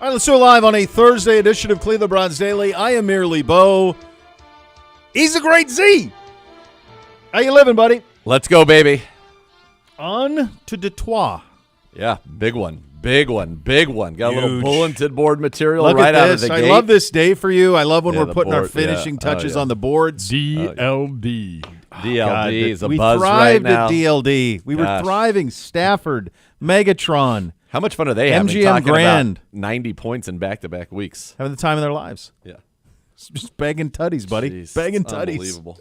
All right, let's do it live on a Thursday edition of Cleveland Browns Daily. I am merely Bo. He's a great Z. How you living, buddy? Let's go, baby. On to Detroit. Yeah, big one. Got a little Huge. bulletin board material Look right at out of this. the I gate. love this day for you. I love when we're the putting our board, finishing yeah. touches Oh, yeah. on the boards. DLD. DLD is a we buzz right thrived now. at DLD. We were Gosh. traving. Stafford, Megatron, How much fun are they having MGM talking Grand. about 90 points in back-to-back weeks? having the time of their lives. Yeah. Just begging tutties, buddy. Jeez, Begging it's tutties. Unbelievable.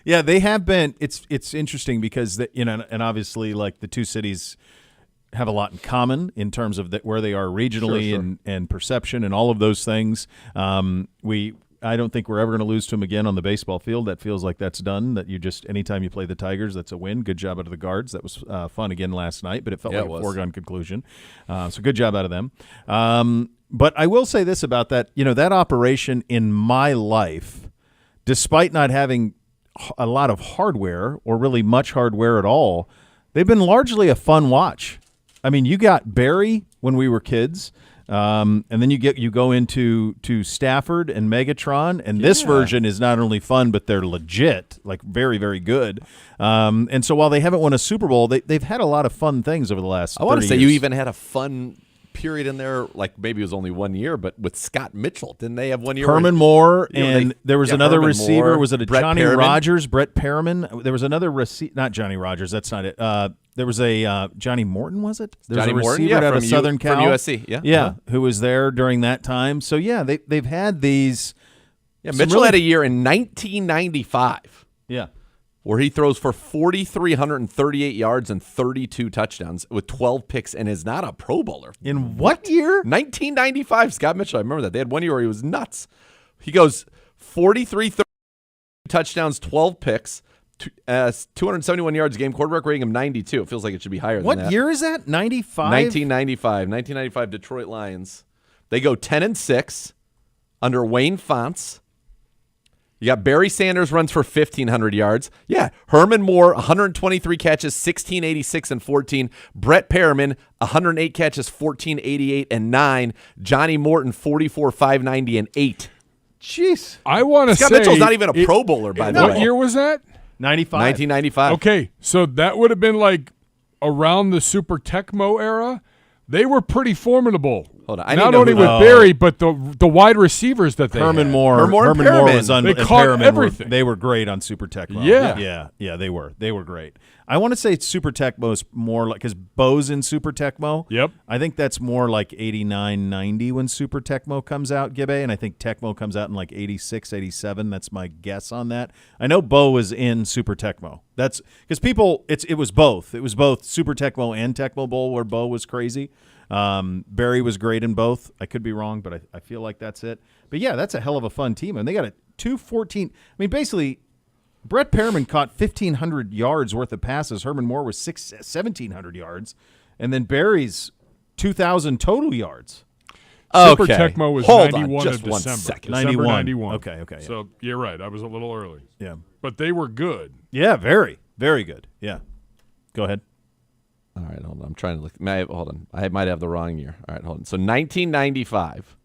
Yeah, they have been. It's interesting because and obviously like the two cities have a lot in common in terms of where they are regionally Sure. and perception and all of those things. I don't think we're ever going to lose to them again on the baseball field. That feels like that's done. That you just anytime you play the Tigers, that's a win. Good job out of the Guards. That was fun again last night, but it felt like a foregone conclusion. So good job out of them. But I will say this about that. That operation in my life, despite not having a lot of hardware or really much hardware at all, they've been largely a fun watch. I mean, you got Barry when we were kids, and then you go into Stafford and Megatron, and this version is not only fun, but they're legit, like very, very good. And so while they haven't won a Super Bowl, they've had a lot of fun things over the last 30 I want to say years. you even had a fun period in there, like maybe it was only 1 year, but with Scott Mitchell. Didn't they have 1 year? Herman Moore, and there was another Herman receiver. Moore, Was it a Brett Johnny Perriman? Rogers, Brett Perriman? There was another receiver, not Johnny Rogers. That's not it. There was a Johnny Morton, was it? There Johnny was a Morton, receiver out from of Southern Cal. from USC. Yeah. Yeah, who was there during that time. So, yeah, they've had these. Yeah, some Mitchell really- had a year in 1995 Yeah. where he throws for 4,338 yards and 32 touchdowns with 12 picks and is not a Pro Bowler. In what year? 1995, Scott Mitchell. I remember that. They had 1 year where he was nuts. He goes 43 touchdowns, 12 picks, 271 yards a game, quarterback rating of 92. It feels like it should be higher than that. What year is that? 95? 1995 Detroit Lions. They go 10-6 under Wayne Fonts. You got Barry Sanders runs for 1,500 yards. Yeah, Herman Moore, 123 catches, 1,686 and 14. Brett Perriman, 108 catches, 1,488 and 9. Johnny Morton, 44, 590 and 8. Jeez. I want to say Scott Mitchell's not even a Pro Bowler, by the way. What year was that? 95. 1995. Okay, so that would have been like around the Super Tecmo era. They were pretty formidable. Hold on, I Not need to know only who with that- Barry, but the wide receivers that they Herman had. Moore. Herman Moore and Herman Moore Perriman. was on. They and caught Perriman everything. They were great on Super Tecmo. Yeah. Yeah, they were great. I want to say Super Tecmo's more like because Bo's in Super Tecmo. Yep. I think that's more like 89, 90 when Super Tecmo comes out, Gibbe, and I think Tecmo comes out in like 86, 87. That's my guess on that. I know Bo was in Super Tecmo. That's because it was both. It was both Super Tecmo and Tecmo Bowl where Bo was crazy. Barry was great in both. I could be wrong, but I feel like that's it. But yeah, that's a hell of a fun team. And they got a 214. I mean, basically, Brett Perriman caught 1,500 yards worth of passes. Herman Moore was 1,700 yards. And then Barry's 2,000 total yards. Super Okay. Tecmo was Hold 91 on, just of one December. second. December 91. 91. Okay. Yeah. So you're right. I was a little early. Yeah. But they were good. Yeah, very, very good. Yeah. Go ahead. All right, hold on. I'm trying to look. Hold on. I might have the wrong year. All right, hold on. So 1995.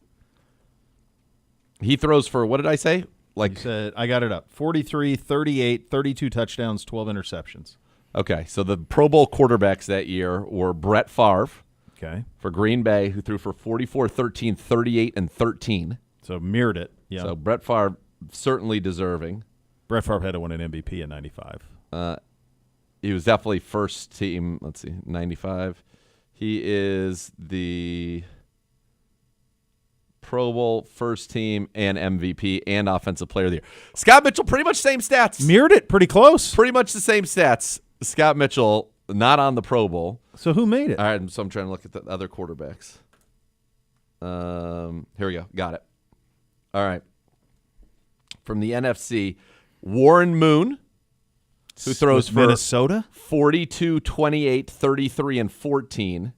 He throws for, what did I say? You said, I got it up. 43, 38, 32 touchdowns, 12 interceptions. Okay, so the Pro Bowl quarterbacks that year were Brett Favre Okay. for Green Bay, who threw for 44, 13, 38, and 13. So mirrored it. Yeah. So Brett Favre certainly deserving. Brett Favre had to win an MVP in 95. He was definitely first team. Let's see, 95. He is the Pro Bowl first team and MVP and Offensive Player of the Year. Scott Mitchell, pretty much same stats. Mirrored it pretty close. Pretty much the same stats. Scott Mitchell, not on the Pro Bowl. So who made it? All right, so I'm trying to look at the other quarterbacks. Here we go. Got it. All right. From the NFC, Warren Moon, who throws With for Minnesota? 42, 28, 33, and 14.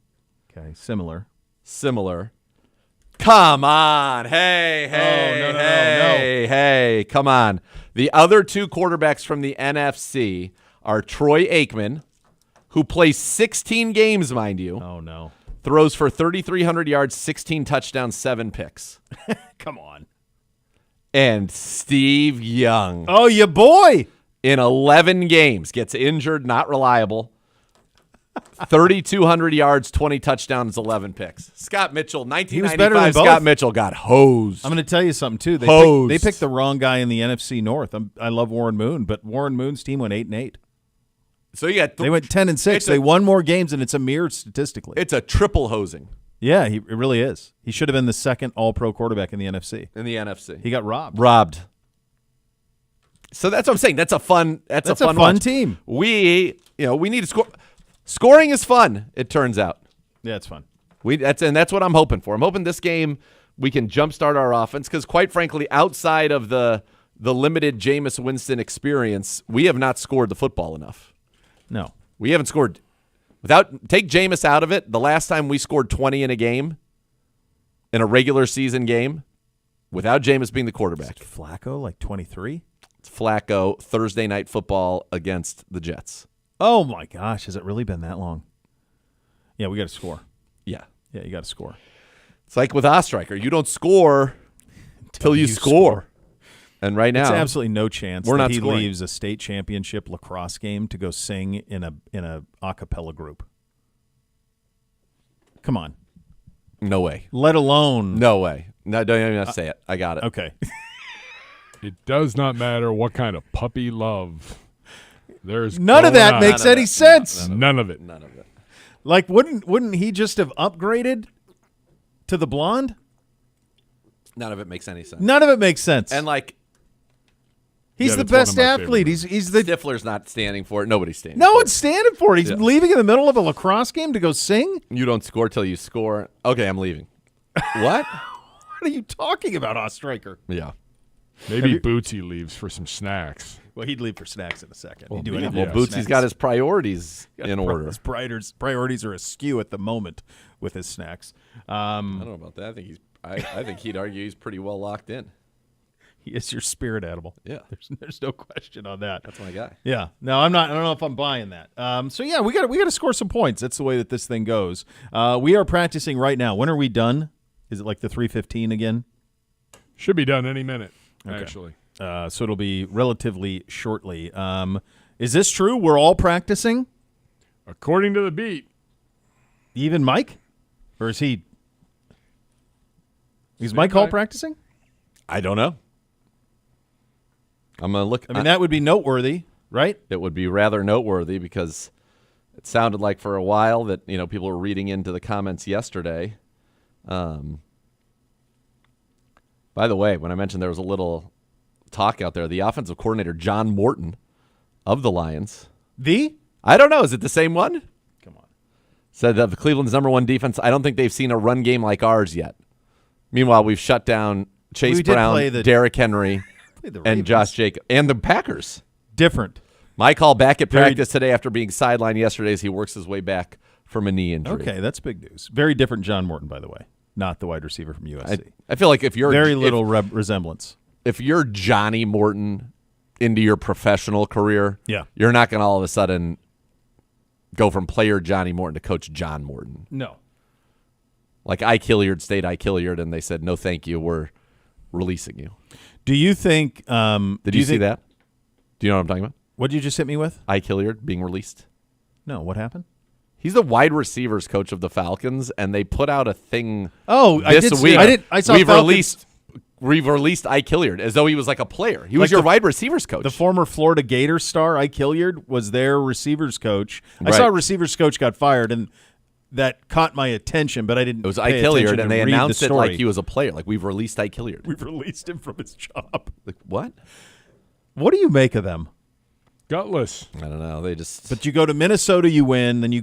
Okay, similar. Similar. Come on. Hey. Hey, come on. The other two quarterbacks from the NFC are Troy Aikman, who plays 16 games, mind you. Oh, no. throws for 3,300 yards, 16 touchdowns, 7 picks. Come on. And Steve Young, Oh, your boy. in 11 games, gets injured, not reliable. 3,200 yards, 20 touchdowns, 11 picks. Scott Mitchell, He was better than 1995, both. Scott Mitchell got hosed. I'm going to tell you something, too. Hosed. They picked the wrong guy in the NFC North. I love Warren Moon, but Warren Moon's team went 8-8. So you got They went 10-6. They won more games, and it's a mirror statistically. It's a triple hosing Yeah, it really is. He should have been the second All-Pro quarterback in the NFC. in the NFC. He got robbed. So that's what I'm saying. That's a fun fun team. We need to score. Scoring is fun, it turns out. Yeah, it's fun. That's what I'm hoping for. I'm hoping this game we can jumpstart our offense because, quite frankly, outside of the limited Jameis Winston experience, we have not scored the football enough. No. We haven't scored. Take Jameis out of it, the last time we scored 20 in a game, in a regular season game, without Jameis being the quarterback. Flacco, like 23? It's Flacco, Thursday Night Football against the Jets. Oh, my gosh. Has it really been that long? Yeah, we got to score. Yeah. Yeah, you got to score. It's like with Ostriker. You don't score till you score. And right now, It's absolutely no chance we're that not he scoring. leaves a state championship lacrosse game to go sing in a a cappella group. Come on. no way. Let alone No way. No, don't even have to say it. I got it. Okay. It does not matter what kind of puppy love there's. None of going that on. makes any sense. None of it. None of it. Like wouldn't he just have upgraded to the blonde? None of it makes any sense. None of it makes sense. And like he's Yeah, the that's one of best my athlete. favorite He's the Stifler's not standing for it. Nobody's standing no for one's standing for it. He's Yeah. leaving in the middle of a lacrosse game to go sing. it. You don't score till you score. Okay, I'm leaving. What? What are you talking about, Ostriker? Yeah. Maybe Bootsy leaves for some snacks. Well, he'd leave for snacks in a second. Well, He'd do yeah, anything well for Bootsy's snacks. got his priorities in order. His priorities are askew at the moment with his snacks. I don't know about that. I think he'd argue he's pretty well locked in. He is your spirit animal. Yeah. There's no question on that. That's my guy. Yeah. No, I'm not. I don't know if I'm buying that. So yeah, we got to score some points. That's the way that this thing goes. We are practicing right now. When are we done? Is it like the 3:15 again? Should be done any minute, actually. So it'll be relatively shortly. Is this true? We're all practicing? According to the beat, Even Mike? Or is he? Is Mike Hall Mike. practicing? I don't know. I'm gonna look. I mean, that would be noteworthy, right? It would be rather noteworthy because it sounded like for a while that people were reading into the comments yesterday. By the way, when I mentioned there was a little talk out there, the offensive coordinator John Morton of the Lions. I don't know. Is it the same one? Come on. Said that the Cleveland's number one defense. I don't think they've seen a run game like ours yet. Meanwhile, we've shut down Chase We did Brown, play the- Derrick Henry, the and Ravens. Josh Jacobs, and the Packers. Different. Mike Hall back at Very- practice today after being sidelined yesterday as he works his way back from a knee injury. Okay, that's big news. Very different John Morton, by the way. Not the wide receiver from USC. I feel like if you're Very little resemblance. if you're Johnny Morton into your professional career, Yeah. you're not going to all of a sudden go from player Johnny Morton to coach John Morton. No. Like Hilliard stayed Hilliard, and they said no, thank you, we're releasing you. Do you think? Did you see that? Do you know what I'm talking about? What did you just hit me with? Hilliard being released. No. What happened? He's the wide receivers coach of the Falcons, and they put out a thing. Oh, I this did see- week. I did- I saw We've Falcons- released Ike Hilliard as though he was like a player. He was Like your the- wide receivers coach. The former Florida Gator star, Ike Hilliard, was their receivers coach. I Right. saw a receivers coach got fired, and that caught my attention, but I didn't. It was pay Ike Hilliard, attention and to they read the announced it story. like he was a player. Like, we've released Ike Hilliard. We've released him from his job. Like, what? What do you make of them? gutless. I don't know. They just. But you go to Minnesota, you win. Then you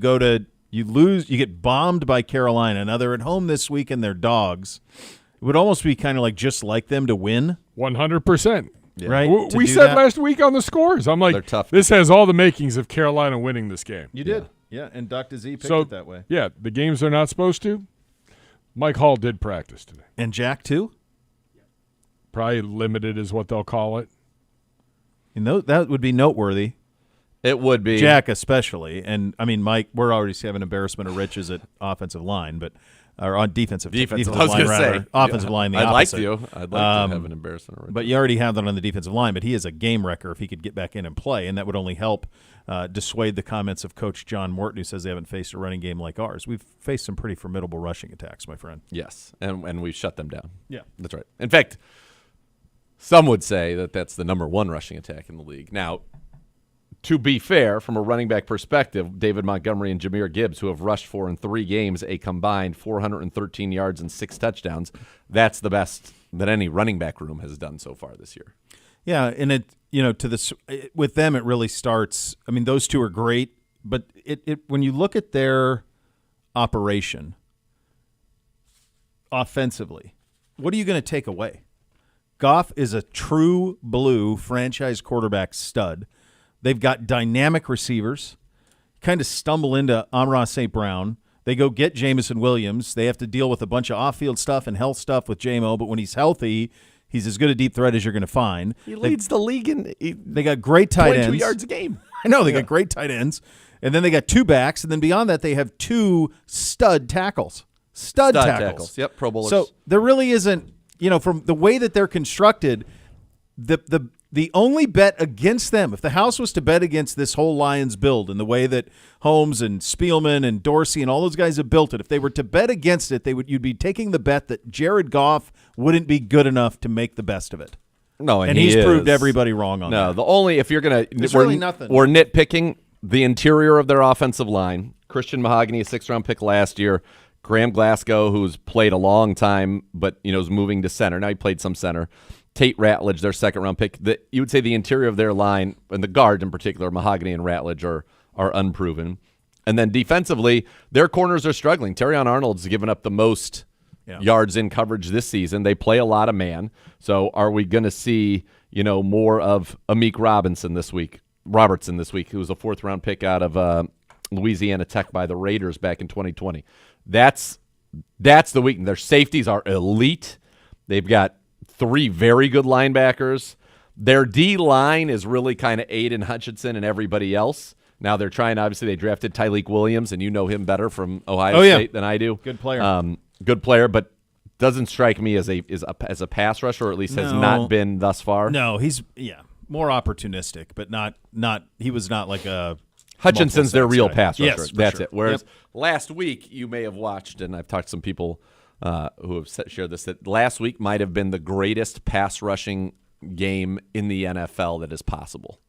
lose. You get bombed by Carolina. Now they're at home this week, and they're dogs. It would almost be kind of like just like them to win, 100%. right? To We do said that. last week on the scores. I'm like, They're tough. this has all the makings of Carolina winning this game. You did, yeah. And Dr. Z picked So, it that way. yeah, the games they're not supposed to. Mike Hall did practice today. And Jack too. Probably limited is what they'll call it. And that would be noteworthy. It would be. Jack especially. And, I mean, Mike, we're already having embarrassment of riches at offensive line, or on defensive I was line, going to rather. Say. Offensive line, the I'd opposite. I'd like to have an embarrassment of riches. But you already have that on the defensive line, but he is a game wrecker if he could get back in and play, and that would only help dissuade the comments of Coach John Morton, who says they haven't faced a running game like ours. We've faced some pretty formidable rushing attacks, my friend. Yes, and we've shut them down. Yeah. That's right. In fact, some would say that that's the number one rushing attack in the league. Now, to be fair, from a running back perspective, David Montgomery and Jahmyr Gibbs, who have rushed for in 3 games a combined 413 yards and 6 touchdowns, that's the best that any running back room has done so far this year. Yeah, and with them, it really starts. I mean, those two are great, but when you look at their operation offensively, what are you going to take away? Goff is a true blue franchise quarterback stud. They've got dynamic receivers. Kind of stumble into Amon-Ra St. Brown. They go get Jamison Williams. They have to deal with a bunch of off-field stuff and health stuff with J-Mo, but when he's healthy, he's as good a deep threat as you're going to find. He leads the league in they got great tight 22 ends. yards a game. I know, they got great tight ends. And then they got 2 backs, and then beyond that, they have 2 stud tackles. Stud tackles. Yep, Pro Bowlers. So there really isn't, from the way that they're constructed, the only bet against them, if the house was to bet against this whole Lions build and the way that Holmes and Spielman and Dorsey and all those guys have built it, if they were to bet against it, you'd be taking the bet that Jared Goff wouldn't be good enough to make the best of it. No, and he's proved everybody wrong on that. No, the only, if you're going to, There's really nothing. We're nitpicking the interior of their offensive line. Christian Mahogany, a 6th-round pick last year. Graham Glasgow, who's played a long time, but is moving to center. Now he played some center. Tate Ratledge, their 2nd-round pick. You would say the interior of their line, and the guards in particular, Mahogany and Ratledge, are unproven. And then defensively, their corners are struggling. Terrion Arnold's given up the most yards in coverage this season. They play a lot of man. So are we going to see, more of Amik Robertson this week, who was a 4th-round pick out of Louisiana Tech by the Raiders back in 2020? That's the weakness. Their safeties are elite. They've got 3 very good linebackers. Their D-line is really kind of Aiden Hutchinson and everybody else. Now they're trying, obviously, they drafted Tyleek Williams, and you know him better from Ohio State than I do. Good player. Good player, but doesn't strike me as a pass rusher, or at least has not been thus far. No, he's more opportunistic, but not he was not like a Hutchinson's their real guy. pass rusher. Yes, That's sure. it. Whereas last week you may have watched, and I've talked to some people who have shared this, that last week might have been the greatest pass rushing game in the NFL that is possible.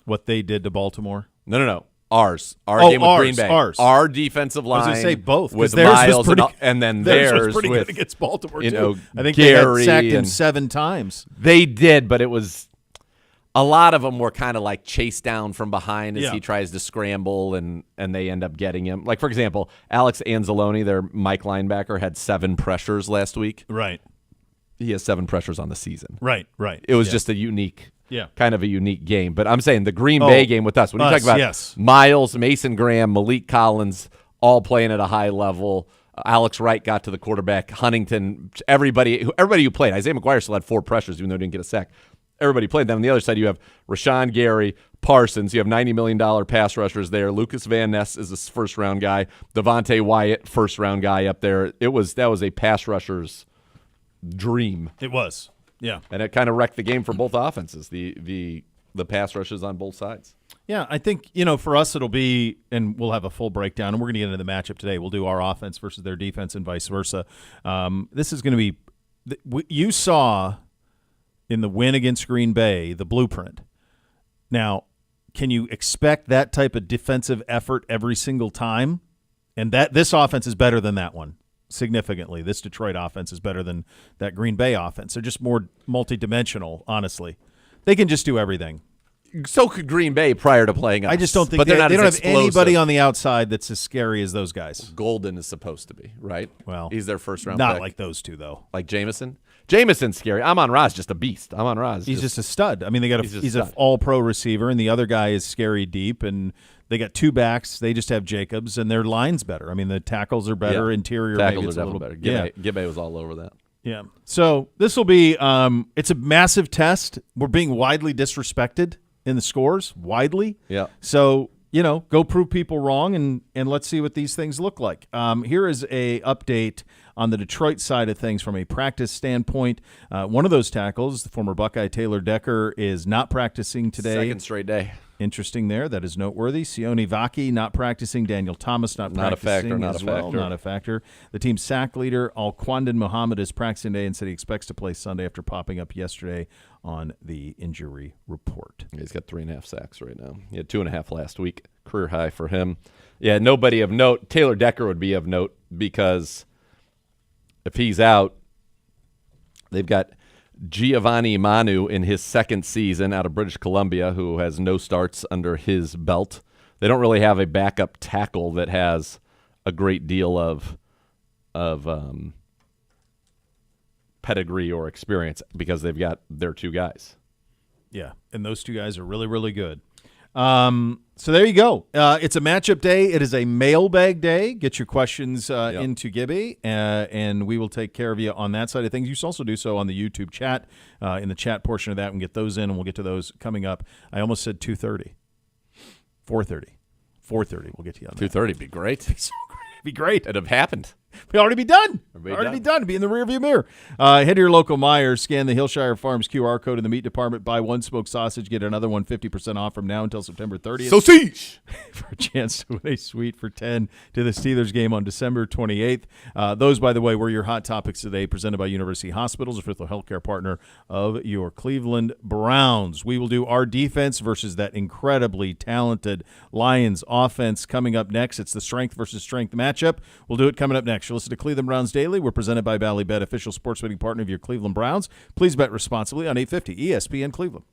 What they did to Baltimore? No. Our game with Green Bay. Our defensive line. I was going to say both, with theirs Miles was pretty, and then theirs theirs was pretty with, good against Baltimore you too. know, I think Gary they got sacked in and 7 times. They did, but it was a lot of them were kind of like chased down from behind as he tries to scramble, and they end up getting him. Like, for example, Alex Anzalone, their Mike linebacker, had 7 pressures last week. Right. He has 7 pressures on the season. Right. It was just a unique. Yeah. Kind of a unique game. But I'm saying the Green Bay game with us, when you talk about Miles, Mason Graham, Malik Collins, all playing at a high level, Alex Wright got to the quarterback, Huntington, everybody who played. Isaiah McGuire still had 4 pressures, even though he didn't get a sack. Everybody played them. On the other side, you have Rashawn Gary, Parsons. You have $90 million pass rushers there. Lucas Van Ness is a first-round guy. Devontae Wyatt, first-round guy up there. That was a pass rusher's dream. It was. Yeah. And it kind of wrecked the game for both offenses, the pass rushes on both sides. Yeah, I think, for us it'll be, and we'll have a full breakdown, and we're going to get into the matchup today. We'll do our offense versus their defense and vice versa. This is going to be – you saw in the win against Green Bay the blueprint. Now, can you expect that type of defensive effort every single time? And this offense is better than that one. Significantly. This Detroit offense is better than that Green Bay offense. They're just more multidimensional, honestly. They can just do everything. So could Green Bay prior to playing us. I just don't think they don't have anybody on the outside that's as scary as those guys. Golden is supposed to be, right? Well, he's their first-round pick. Not pick. like those two, though. Like Jameson? Jameson's scary. Amon-Ra's just a beast. Amon-Ra's he's just a stud. I mean, he's an all-pro receiver, and the other guy is scary deep, and they got 2 backs. They just have Jacobs, and their line's better. I mean, the tackles are better. Interior tackles maybe it's are a little better. Yeah. Gibbe was all over that. Yeah. So this will be it's a massive test. We're being widely disrespected in the scores widely. Yeah. So, go prove people wrong, and let's see what these things look like. Here is a update on the Detroit side of things from a practice standpoint. One of those tackles, the former Buckeye Taylor Decker, is not practicing today. Second straight day. Interesting there. That is noteworthy. Sione Vaki not practicing. Daniel Thomas not practicing Not a as well. factor. Not a factor. The team's sack leader, Alquandin Muhammad, is practicing today and said he expects to play Sunday after popping up yesterday on the injury report. He's got 3.5 sacks right now. He had 2.5 last week. Career high for him. Yeah, nobody of note. Taylor Decker would be of note because if he's out, they've got Giovanni Manu in his second season out of British Columbia, who has no starts under his belt. They don't really have a backup tackle that has a great deal of pedigree or experience because they've got their two guys. Yeah, and those two guys are really, really good. So there you go. It's a matchup day. It is a mailbag day. Get your questions into Gibby, and we will take care of you on that side of things. You can also do so on the YouTube chat, in the chat portion of that, and get those in, and we'll get to those coming up. I almost said 2:30. 4:30. 4:30. We'll get to you on that. 2:30 would be great. It'd be so great. It'd be great. It'd have happened. We'd already be done. Already Be done. Be in the rearview mirror. Head to your local Meijer, scan the Hillshire Farms QR code in the meat department, buy one smoked sausage, get another one 50% off from now until September 30th. Sausage! For a chance to win a suite for 10 to the Steelers game on December 28th. Those, by the way, were your hot topics today, presented by University Hospitals, official healthcare partner of your Cleveland Browns. We will do our defense versus that incredibly talented Lions offense coming up next. It's the strength versus strength matchup. We'll do it coming up next. You'll listen to Cleveland Browns Daily. We're presented by Ballybet, official sports betting partner of your Cleveland Browns. Please bet responsibly on 850 ESPN Cleveland.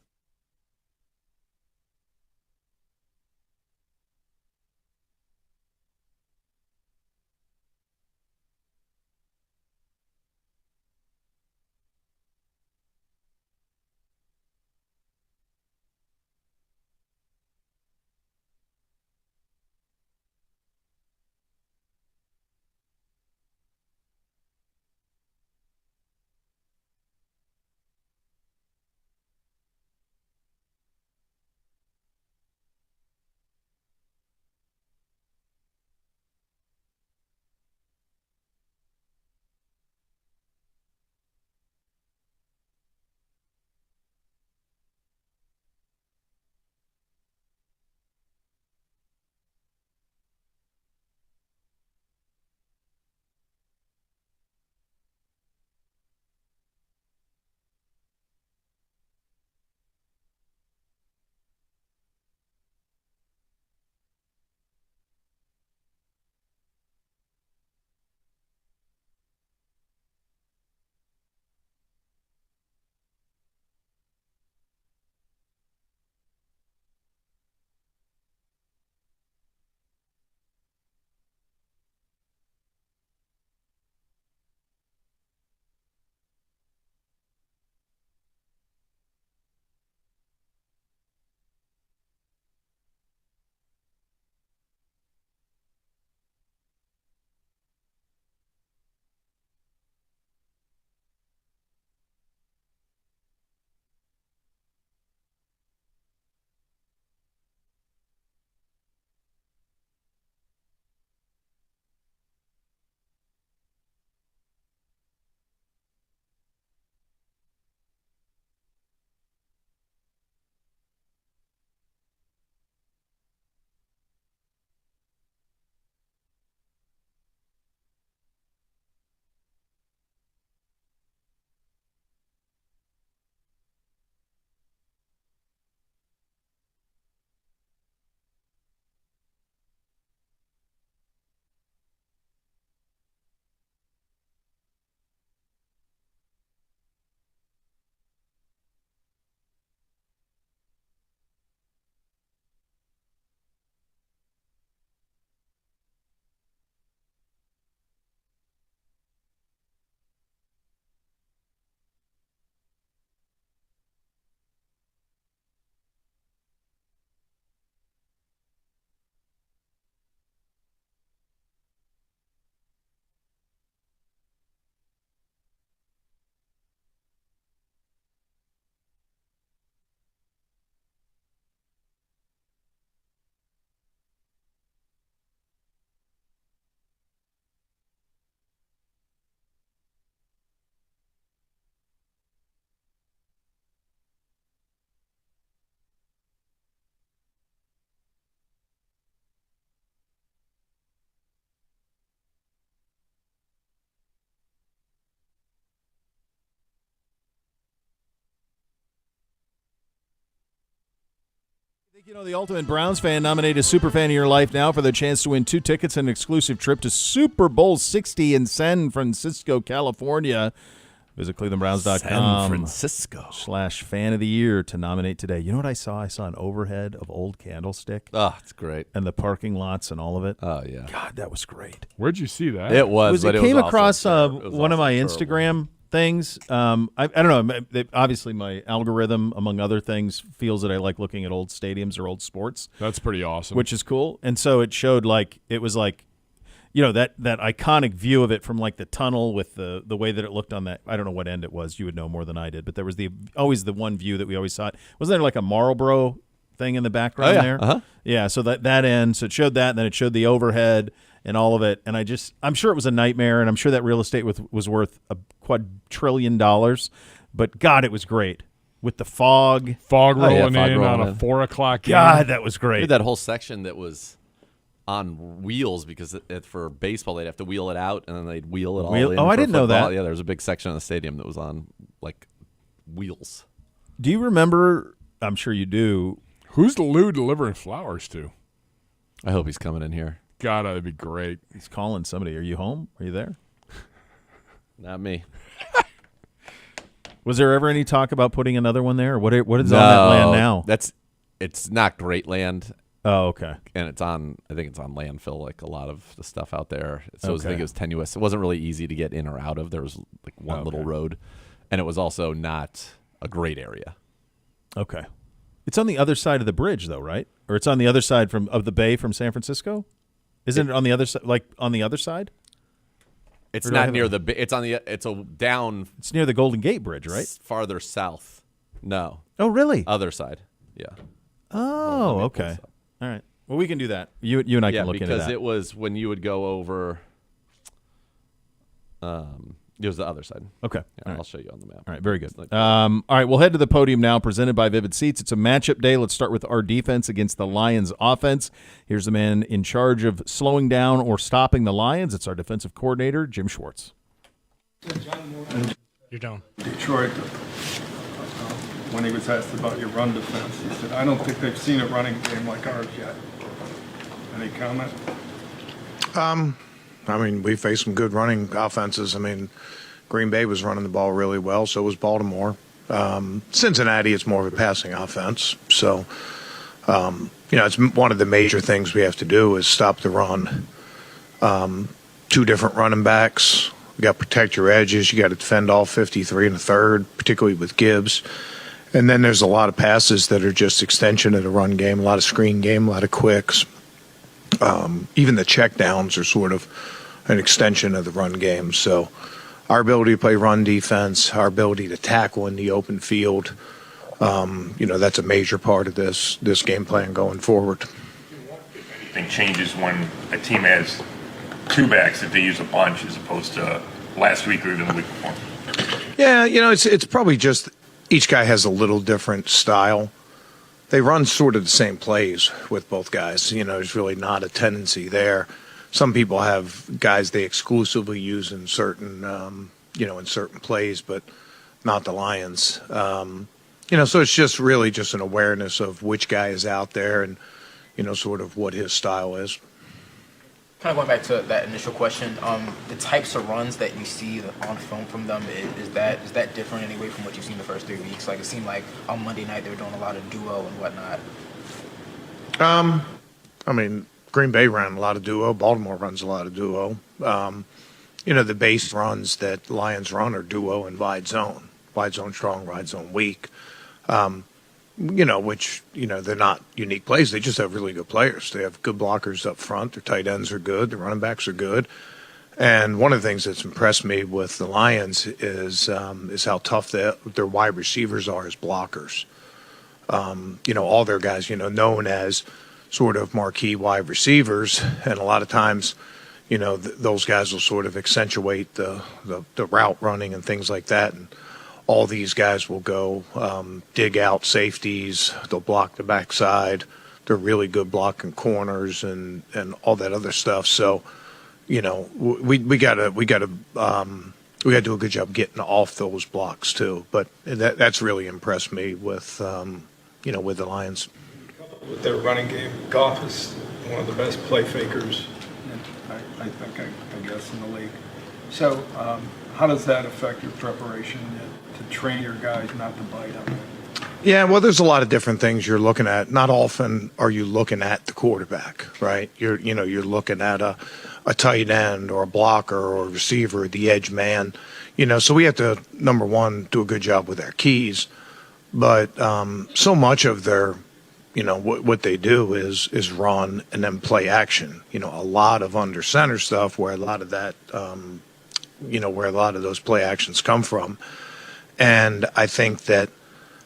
You know, the Ultimate Browns fan nominated a super fan of your life now for the chance to win 2 tickets and an exclusive trip to Super Bowl 60 in San Francisco, California. Visit clevelandbrowns.com. San Francisco. /fan of the year to nominate today. You know what I saw? I saw an overhead of Old Candlestick. Oh, it's great. And the parking lots and all of it. Oh, yeah. God, that was great. Where'd you see that? It was. It came across one of my terrible. Instagram things. I don't know. Obviously, my algorithm, among other things, feels that I like looking at old stadiums or old sports. That's pretty awesome. Which is cool. And so it showed it was that iconic view of it from like the tunnel with the way that it looked on that. I don't know what end it was. You would know more than I did. But there was always the one view that we always saw. Wasn't there like a Marlboro thing in the background there? Uh-huh. Yeah. So that end. So it showed that, and then it showed the overhead and all of it. And I'm sure it was a nightmare, and I'm sure that real estate was worth $1 quadrillion. But God, it was great with the fog. Fog rolling fog in rolling on a in. 4 o'clock game. God, that was We great. had that whole section that was on wheels because for baseball they'd have to wheel it out and then they'd wheel it all in. Oh, I for didn't know football. that. Yeah, there was a big section of the stadium that was on like wheels. Do you remember? I'm sure you do. Who's Lou delivering flowers to? I hope he's coming in here. God, that'd be great. He's calling somebody. Are you home? Are you there? Not me. Was there ever any talk about putting another one there? Or what is on that land now? It's not great land. Oh, okay. And I think it's on landfill, like a lot of the stuff out there. So I Okay. think it was tenuous. It wasn't really easy to get in or out of. There was like one little road, and it was also not a great area. Okay. It's on the other side of the bridge, though, right? Or it's on the other side of the bay from San Francisco? Isn't it on the other side? Like on the other side? It's Or do I not have near it? it's a down It's near the Golden Gate Bridge, right? farther south. No, Oh, really? other side. Yeah. Oh, let me okay. pull this up. All right. Well, we can do that. You and I Yeah, can look into because that. it was when you would go over. It was the other side. Okay. Yeah, All right. I'll show you on the map. All right, very good. It's like- All right, we'll head to the podium now, presented by Vivid Seats. It's a matchup day. Let's start with our defense against the Lions offense. Here's the man in charge of slowing down or stopping the Lions. It's our defensive coordinator, Jim Schwartz. You're down. Detroit, when he was asked about your run defense, he said, I don't think they've seen a running game like ours yet. Any comment? I mean, we faced some good running offenses. I mean, Green Bay was running the ball really well, so was Baltimore. Cincinnati, it's more of a passing offense. So, it's one of the major things we have to do is stop the run. 2 different running backs. You got to protect your edges. You got to defend all 53 in the third, particularly with Gibbs. And then there's a lot of passes that are just extension of the run game, a lot of screen game, a lot of quicks. Even the checkdowns are sort of an extension of the run game. So our ability to play run defense, our ability to tackle in the open field, that's a major part of this game plan going forward. Anything changes when a team has 2 backs if they use a bunch as opposed to last week or even the week before? Yeah, it's probably just each guy has a little different style. They run sort of the same plays with both guys. There's really not a tendency there. Some people have guys they exclusively use in certain, in certain plays, but not the Lions. So it's just really just an awareness of which guy is out there and, sort of what his style is. Kind of going back to that initial question, the types of runs that you see on film from them, is that different anyway from what you've seen the first 3 weeks? Like, it seemed like on Monday night they were doing a lot of duo and whatnot. Green Bay ran a lot of duo. Baltimore runs a lot of duo. The base runs that Lions run are duo and wide zone. Wide zone strong, wide zone weak. Which they're not unique plays. They just have really good players. They have good blockers up front. Their tight ends are good. Their running backs are good. And one of the things that's impressed me with the Lions is how tough their wide receivers are as blockers. All their guys, known as sort of marquee wide receivers, and a lot of times, those guys will sort of accentuate the route running and things like that. And all these guys will go dig out safeties. They'll block the backside. They're really good blocking corners and all that other stuff. So, we gotta do a good job getting off those blocks too. But that's really impressed me with with the Lions. with their running game. Goff is one of the best play fakers, I think, I guess, in the league. So how does that affect your preparation to train your guys not to bite on it? Yeah, well, there's a lot of different things you're looking at. Not often are you looking at the quarterback, right? You're looking at a tight end or a blocker or a receiver, the edge man. So we have to, number one, do a good job with our keys. But so much of their, what they do is run and then play action. A lot of under center stuff where a lot of that, where a lot of those play actions come from. And I think that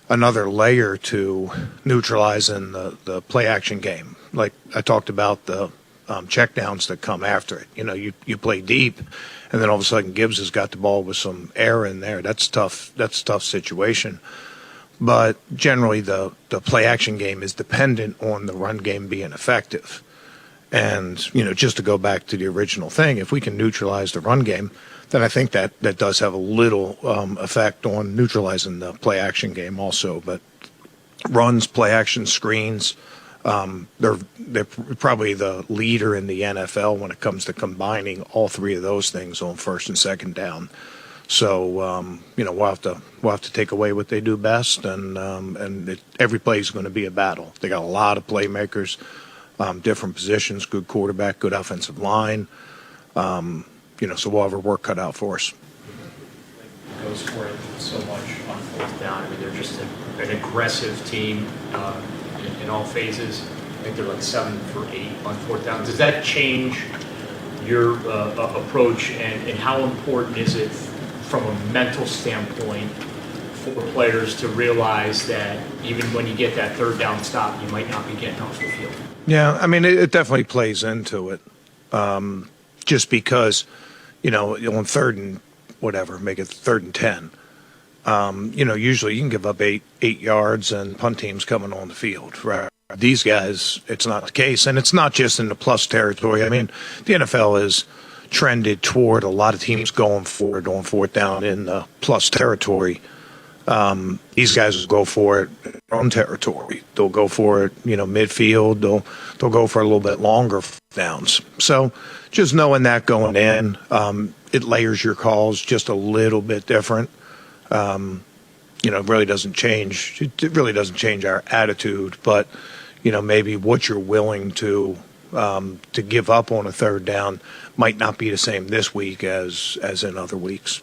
another layer to neutralizing the play action game, like I talked about the checkdowns that come after it. You play deep, and then all of a sudden Gibbs has got the ball with some air in there. That's tough. That's a tough situation. But generally, the play action game is dependent on the run game being effective. And just to go back to the original thing, if we can neutralize the run game, then I think that does have a little effect on neutralizing the play action game also. But runs, play action, screens, they're probably the leader in the NFL when it comes to combining all three of those things on first and second down. So we'll have to take away what they do best, and every play is going to be a battle. They got a lot of playmakers, different positions, good quarterback, good offensive line. So we'll have our work cut out for us. Goes for it so much on fourth down. I mean, they're just an aggressive team in all phases. I think they're like 7 for 8 on fourth down. Does that change your approach, and how important is it from a mental standpoint for players to realize that even when you get that third down stop, you might not be getting off the field? Yeah, I mean, it definitely plays into it. Just because, on third and whatever, make it 3rd and 10. Usually you can give up eight yards and punt teams coming on the field. Right? These guys, it's not the case, and it's not just in the plus territory. I mean, the NFL has trended toward a lot of teams going forward on fourth down in the plus territory. These guys will go for it in their own territory. They'll go for it, midfield. They'll go for a little bit longer downs. So just knowing that going in, it layers your calls just a little bit different. It really doesn't change. It really doesn't change our attitude, but maybe what you're willing to give up on a third down might not be the same this week as in other weeks.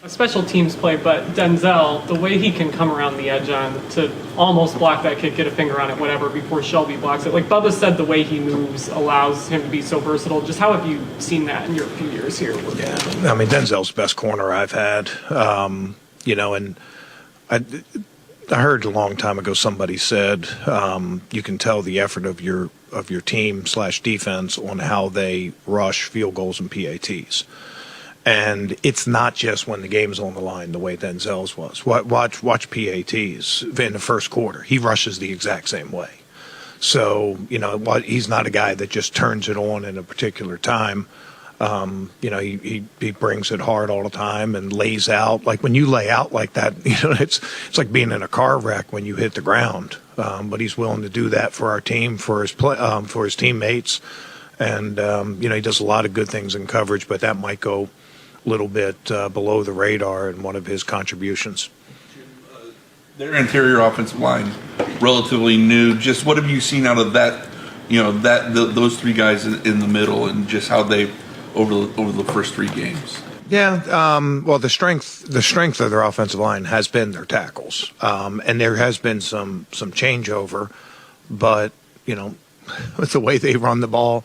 A special teams play, but Denzel, the way he can come around the edge on to almost block that kick, get a finger on it, whatever, before Shelby blocks it. Like Bubba said, the way he moves allows him to be so versatile. Just how have you seen that in your few years here? Yeah, I mean, Denzel's the best corner I've had. And I heard a long time ago somebody said you can tell the effort of your team/defense on how they rush field goals and PATs. And it's not just when the game's on the line the way Denzel's was. Watch PATs in the first quarter. He rushes the exact same way. So, he's not a guy that just turns it on in a particular time. He brings it hard all the time and lays out. Like when you lay out like that, it's like being in a car wreck when you hit the ground. But he's willing to do that for our team, for his teammates. And, he does a lot of good things in coverage, but that might go a little bit below the radar in one of his contributions. Their interior offensive line, relatively new. Just what have you seen out of that? Those three guys in the middle, and just how they over the first 3 games. Yeah, well, the strength of their offensive line has been their tackles, and there has been some changeover, but with the way they run the ball,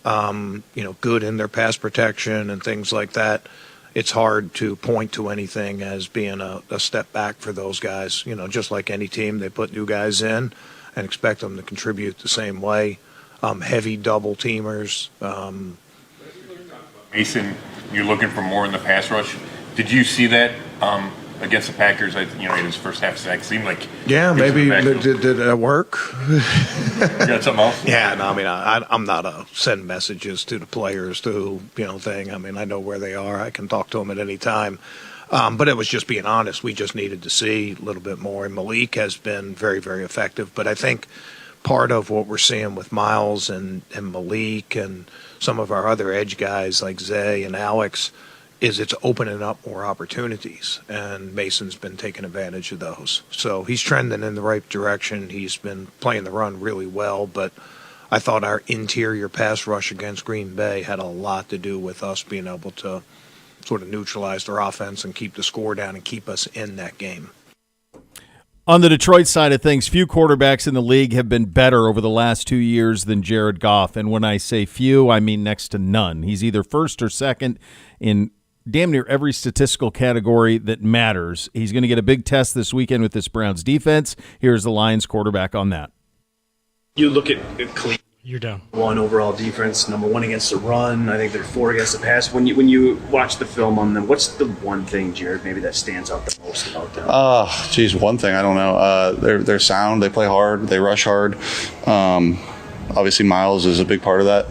good in their pass protection and things like that, it's hard to point to anything as being a step back for those guys. Just like any team, they put new guys in and expect them to contribute the same way. Heavy double teamers. Mason, you're looking for more in the pass rush. Did you see that against the Packers? In his first half sack seemed like maybe did it work? You got something else? Yeah, no, I mean, I'm not a send messages to the players thing. I mean, I know where they are. I can talk to them at any time. But it was just being honest. We just needed to see a little bit more. And Malik has been very, very effective. But I think part of what we're seeing with Miles and Malik and some of our other edge guys like Zay and Alex is it's opening up more opportunities, and Mason's been taking advantage of those. So he's trending in the right direction. He's been playing the run really well, but I thought our interior pass rush against Green Bay had a lot to do with us being able to sort of neutralize their offense and keep the score down and keep us in that game. On the Detroit side of things, few quarterbacks in the league have been better over the last 2 years than Jared Goff. And when I say few, I mean next to none. He's either first or second in damn near every statistical category that matters. He's going to get a big test this weekend with this Browns defense. Here's the Lions quarterback on that. You look at Cleveland. You're down. 1 overall defense, number 1 against the run. I think they're 4 against the pass. When you watch the film on them, what's the one thing, Jared, maybe that stands out the most about them? Geez, one thing, I don't know. They're sound. They play hard. They rush hard. Obviously, Miles is a big part of that.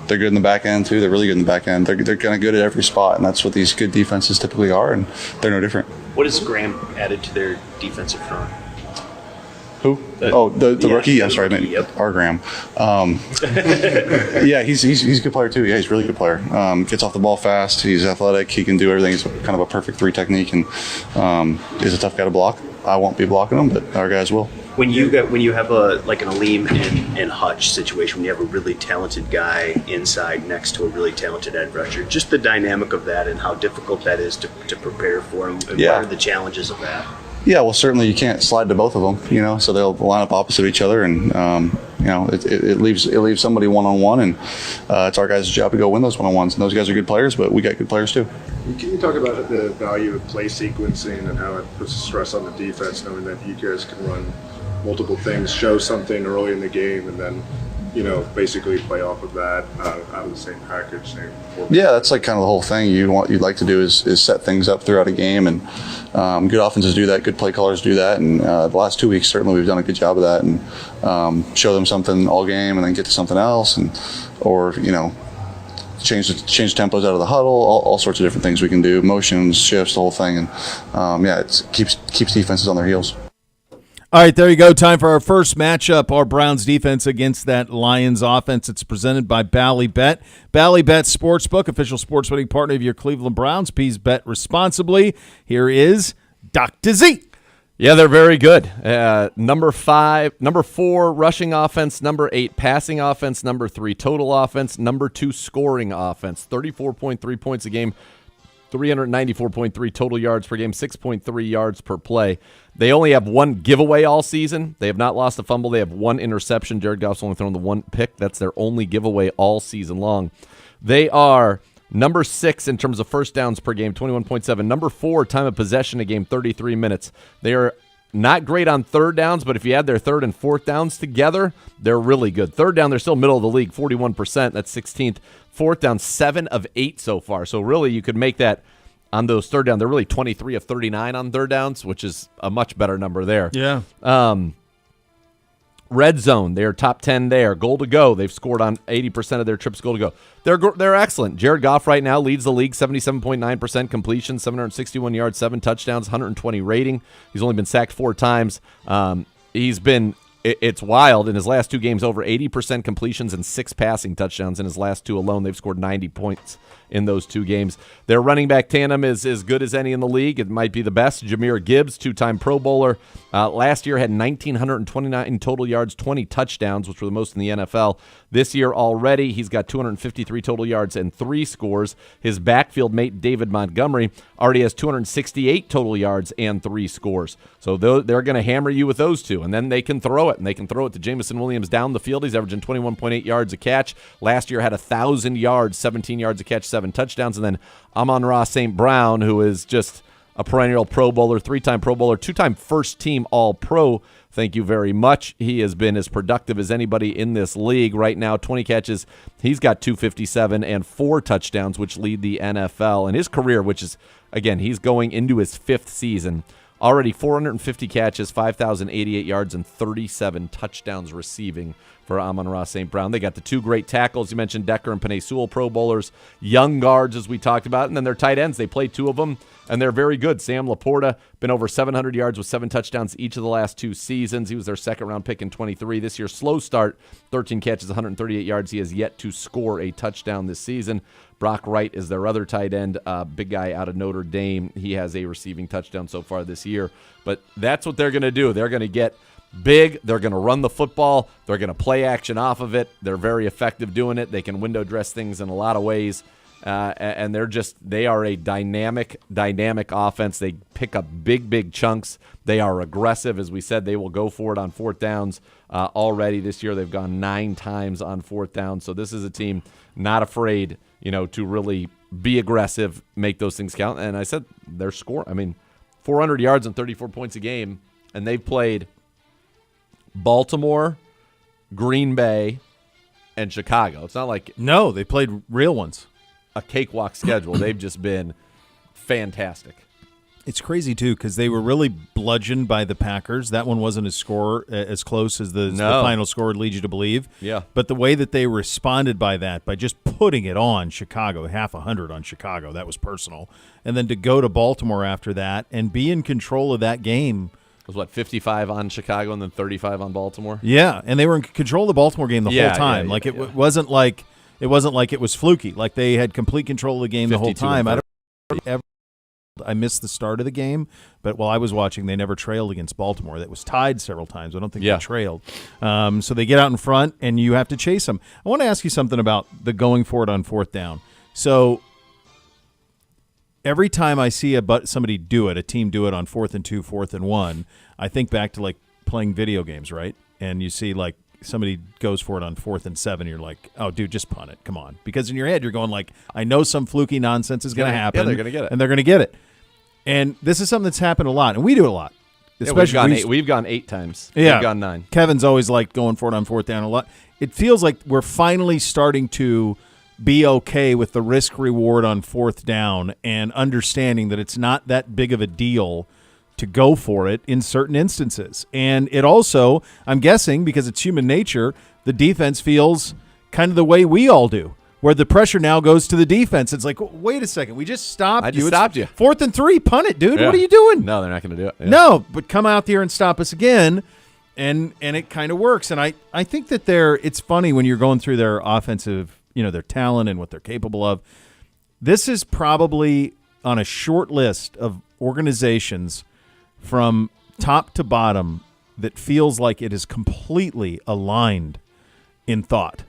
They're good in the back end, too. They're really good in the back end. They're kind of good at every spot, and that's what these good defenses typically are, and they're no different. What has Graham added to their defensive front? Who? The rookie? I'm sorry, I meant yep. our Graham. Yeah, he's a good player, too. Yeah, he's a really good player. Gets off the ball fast. He's athletic. He can do everything. He's kind of a perfect 3 technique, and is a tough guy to block. I won't be blocking him, but our guys will. When you have an Aleem and Hutch situation, when you have a really talented guy inside next to a really talented edge rusher, just the dynamic of that and how difficult that is to prepare for him, and what are the challenges of that? Yeah, well, certainly you can't slide to both of them, so they'll line up opposite each other, and it leaves somebody one-on-one, and it's our guys' job to go win those one-on-ones. And those guys are good players, but we got good players too. Can you talk about the value of play sequencing and how it puts stress on the defense, knowing that you guys can run multiple things, show something early in the game, and then basically play off of that out of the same package, same format? Yeah, that's like kind of the whole thing. You'd like to do is set things up throughout a game, and good offenses do that, good play callers do that, and the last 2 weeks certainly we've done a good job of that, and show them something all game and then get to something else, or change tempos out of the huddle, all sorts of different things we can do, motions, shifts, the whole thing, and it keeps defenses on their heels. All right, there you go. Time for our first matchup, our Browns defense against that Lions offense. It's presented by Ballybet. Ballybet Sportsbook, official sports betting partner of your Cleveland Browns. Please bet responsibly. Here is Dr. Z. Yeah, they're very good. Number 4 rushing offense, number 8 passing offense, number 3 total offense, number 2 scoring offense, 34.3 points a game, 394.3 total yards per game, 6.3 yards per play. They only have 1 giveaway all season. They have not lost a fumble. They have 1 interception. Jared Goff's only thrown the 1 pick. That's their only giveaway all season long. They are number 6 in terms of first downs per game, 21.7. Number 4 time of possession a game, 33 minutes. They are not great on third downs, but if you add their third and fourth downs together, they're really good. Third down, they're still middle of the league, 41%. That's 16th. Fourth down, 7 of 8 so far. So really, you could make that on those third down. They're really 23 of 39 on third downs, which is a much better number there. Yeah. Red zone, they are top 10 there. Goal to go, they've scored on 80% of their trips goal to go. They're excellent. Jared Goff right now leads the league, 77.9% completion, 761 yards, 7 touchdowns, 120 rating. He's only been sacked 4 times. It's wild. In his last 2 games, over 80% completions and 6 passing touchdowns. In his last 2 alone, they've scored 90 points in those 2 games. Their running back tandem is as good as any in the league. It might be the best. Jahmyr Gibbs, 2-time Pro Bowler. Last year had 1,929 total yards, 20 touchdowns, which were the most in the NFL. This year already, he's got 253 total yards and 3 scores. His backfield mate, David Montgomery, already has 268 total yards and 3 scores. So they're going to hammer you with those 2, and then they can throw it, and they can throw it to Jameson Williams down the field. He's averaging 21.8 yards a catch. Last year had 1,000 yards, 17 yards a catch, 7 touchdowns. And then Amon-Ra St. Brown, who is just a perennial Pro Bowler, 3-time Pro Bowler, 2-time first-team All-Pro. Thank you very much. He has been as productive as anybody in this league right now. 20 catches. He's got 257 and 4 touchdowns, which lead the NFL. And his career, which is, again, he's going into his 5th season. Already 450 catches, 5,088 yards, and 37 touchdowns receiving for Amon-Ra St. Brown. They got the two great tackles. You mentioned Decker and Penei Sewell, Pro Bowlers, young guards, as we talked about, and then their tight ends. They play two of them, and they're very good. Sam Laporta, been over 700 yards with 7 touchdowns each of the last 2 seasons. He was their second-round pick in 23. This year, slow start, 13 catches, 138 yards. He has yet to score a touchdown this season. Brock Wright is their other tight end, big guy out of Notre Dame. He has a receiving touchdown so far this year. But that's what they're going to do. They're going to get big. They're going to run the football. They're going to play action off of it. They're very effective doing it. They can window dress things in a lot of ways. And they are a dynamic offense. They pick up big chunks. They are aggressive. As we said, they will go for it on fourth downs. Already this year, they've gone 9 times on fourth down. So this is a team not afraid, to really be aggressive, make those things count. And I said their score, 400 yards and 34 points a game, and they've played Baltimore, Green Bay, and Chicago. It's not like No, they played real ones. a cakewalk schedule. They've just been fantastic. It's crazy, too, because they were really bludgeoned by the Packers. That one wasn't as close as the final score would lead you to believe. Yeah. But the way that they responded by just putting it on Chicago, 100 on Chicago, that was personal. And then to go to Baltimore after that and be in control of that game. It was 55 on Chicago and then 35 on Baltimore? Yeah, and they were in control of the Baltimore game the whole time. It wasn't like it was fluky. Like they had complete control of the game the whole time. I missed the start of the game, but while I was watching, they never trailed against Baltimore. That was tied several times. I don't think they trailed. So they get out in front, and you have to chase them. I want to ask you something about the going for it on fourth down. So every time I see somebody do it, a team do it on 4th and 2, 4th and 1, I think back to playing video games, right? And you see somebody goes for it on 4th and 7, you're like, oh, dude, just punt it. Come on. Because in your head, you're going I know some fluky nonsense is going to happen. Yeah, they're going to get it. And they're going to get it. And this is something that's happened a lot, and we do it a lot. Especially we've gone 8 times. Yeah. We've gone 9. Kevin's always liked going for it on fourth down a lot. It feels like we're finally starting to be okay with the risk reward on fourth down and understanding that it's not that big of a deal to go for it in certain instances. And it also, I'm guessing, because it's human nature, the defense feels kind of the way we all do, where the pressure now goes to the defense. It's like, wait a second, we just stopped you. I just stopped you. 4th and 3, punt it, dude. Yeah. What are you doing? No, they're not going to do it. Yeah. No, but come out there and stop us again, and it kind of works. And I think that it's funny when you're going through their offensive, their talent and what they're capable of. This is probably on a short list of organizations from top to bottom that feels like it is completely aligned in thought.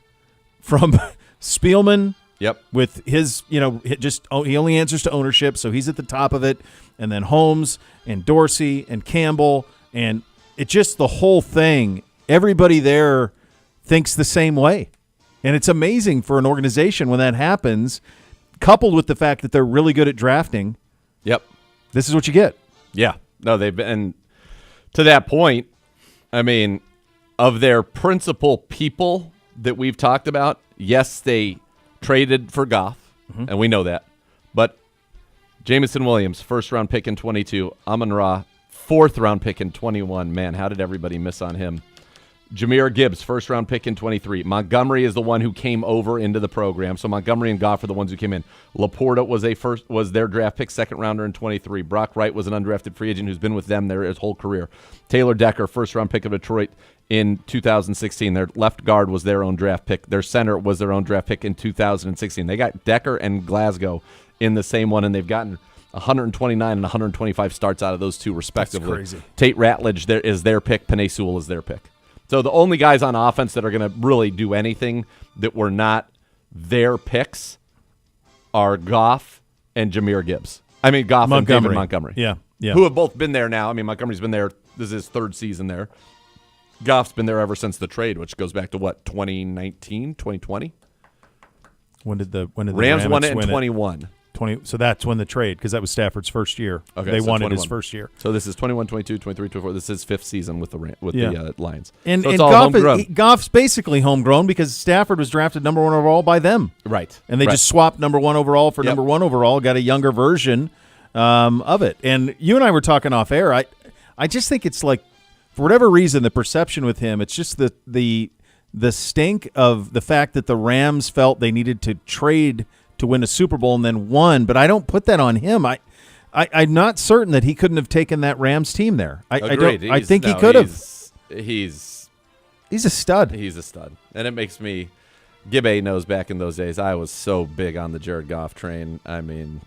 From Spielman, with his, he only answers to ownership, so he's at the top of it, and then Holmes and Dorsey and Campbell, and it just the whole thing, everybody there thinks the same way. And it's amazing for an organization when that happens, coupled with the fact that they're really good at drafting. Yep. This is what you get. Yeah. No, they've been, and to that point, of their principal people that we've talked about, yes, they traded for Goff, and we know that. But Jameson Williams, first-round pick in 22. Amon-Ra, fourth-round pick in 21. Man, how did everybody miss on him? Jahmyr Gibbs, first-round pick in 23. Montgomery is the one who came over into the program. So Montgomery and Goff are the ones who came in. Laporta was their draft pick, second-rounder in 23. Brock Wright was an undrafted free agent who's been with them his whole career. Taylor Decker, first-round pick of Detroit in 2016. Their left guard was their own draft pick. Their center was their own draft pick in 2016. They got Decker and Glasgow in the same one, and they've gotten 129 and 125 starts out of those two, respectively. That's crazy. Tate Ratledge is their pick. Penei Sewell is their pick. So the only guys on offense that are going to really do anything that were not their picks are Goff and Jahmyr Gibbs. Goff and David Montgomery. Yeah. Who have both been there now. Montgomery's been there. This is his 3rd season there. Goff's been there ever since the trade, which goes back to 2019, 2020? When did the Rams won it in 21? 20, so that's when the trade, because that was Stafford's first year. Okay, they so won 21. it his first year. So this is 21, 22, 23, 24. This is 5th season with the Lions. And, so it's and all homegrown. Goff's basically homegrown because Stafford was drafted number 1 overall by them. Right. And they just swapped number 1 overall for number 1 overall, got a younger version of it. And you and I were talking off air. I just think it's like, for whatever reason, the perception with him, it's just the the stink of the fact that the Rams felt they needed to trade to win a Super Bowl and then won, but I don't put that on him. I'm not certain that he couldn't have taken that Rams team there. I think he could have. He's a stud. He's a stud. And it makes me Gibbe knows back in those days I was so big on the Jared Goff train. I mean,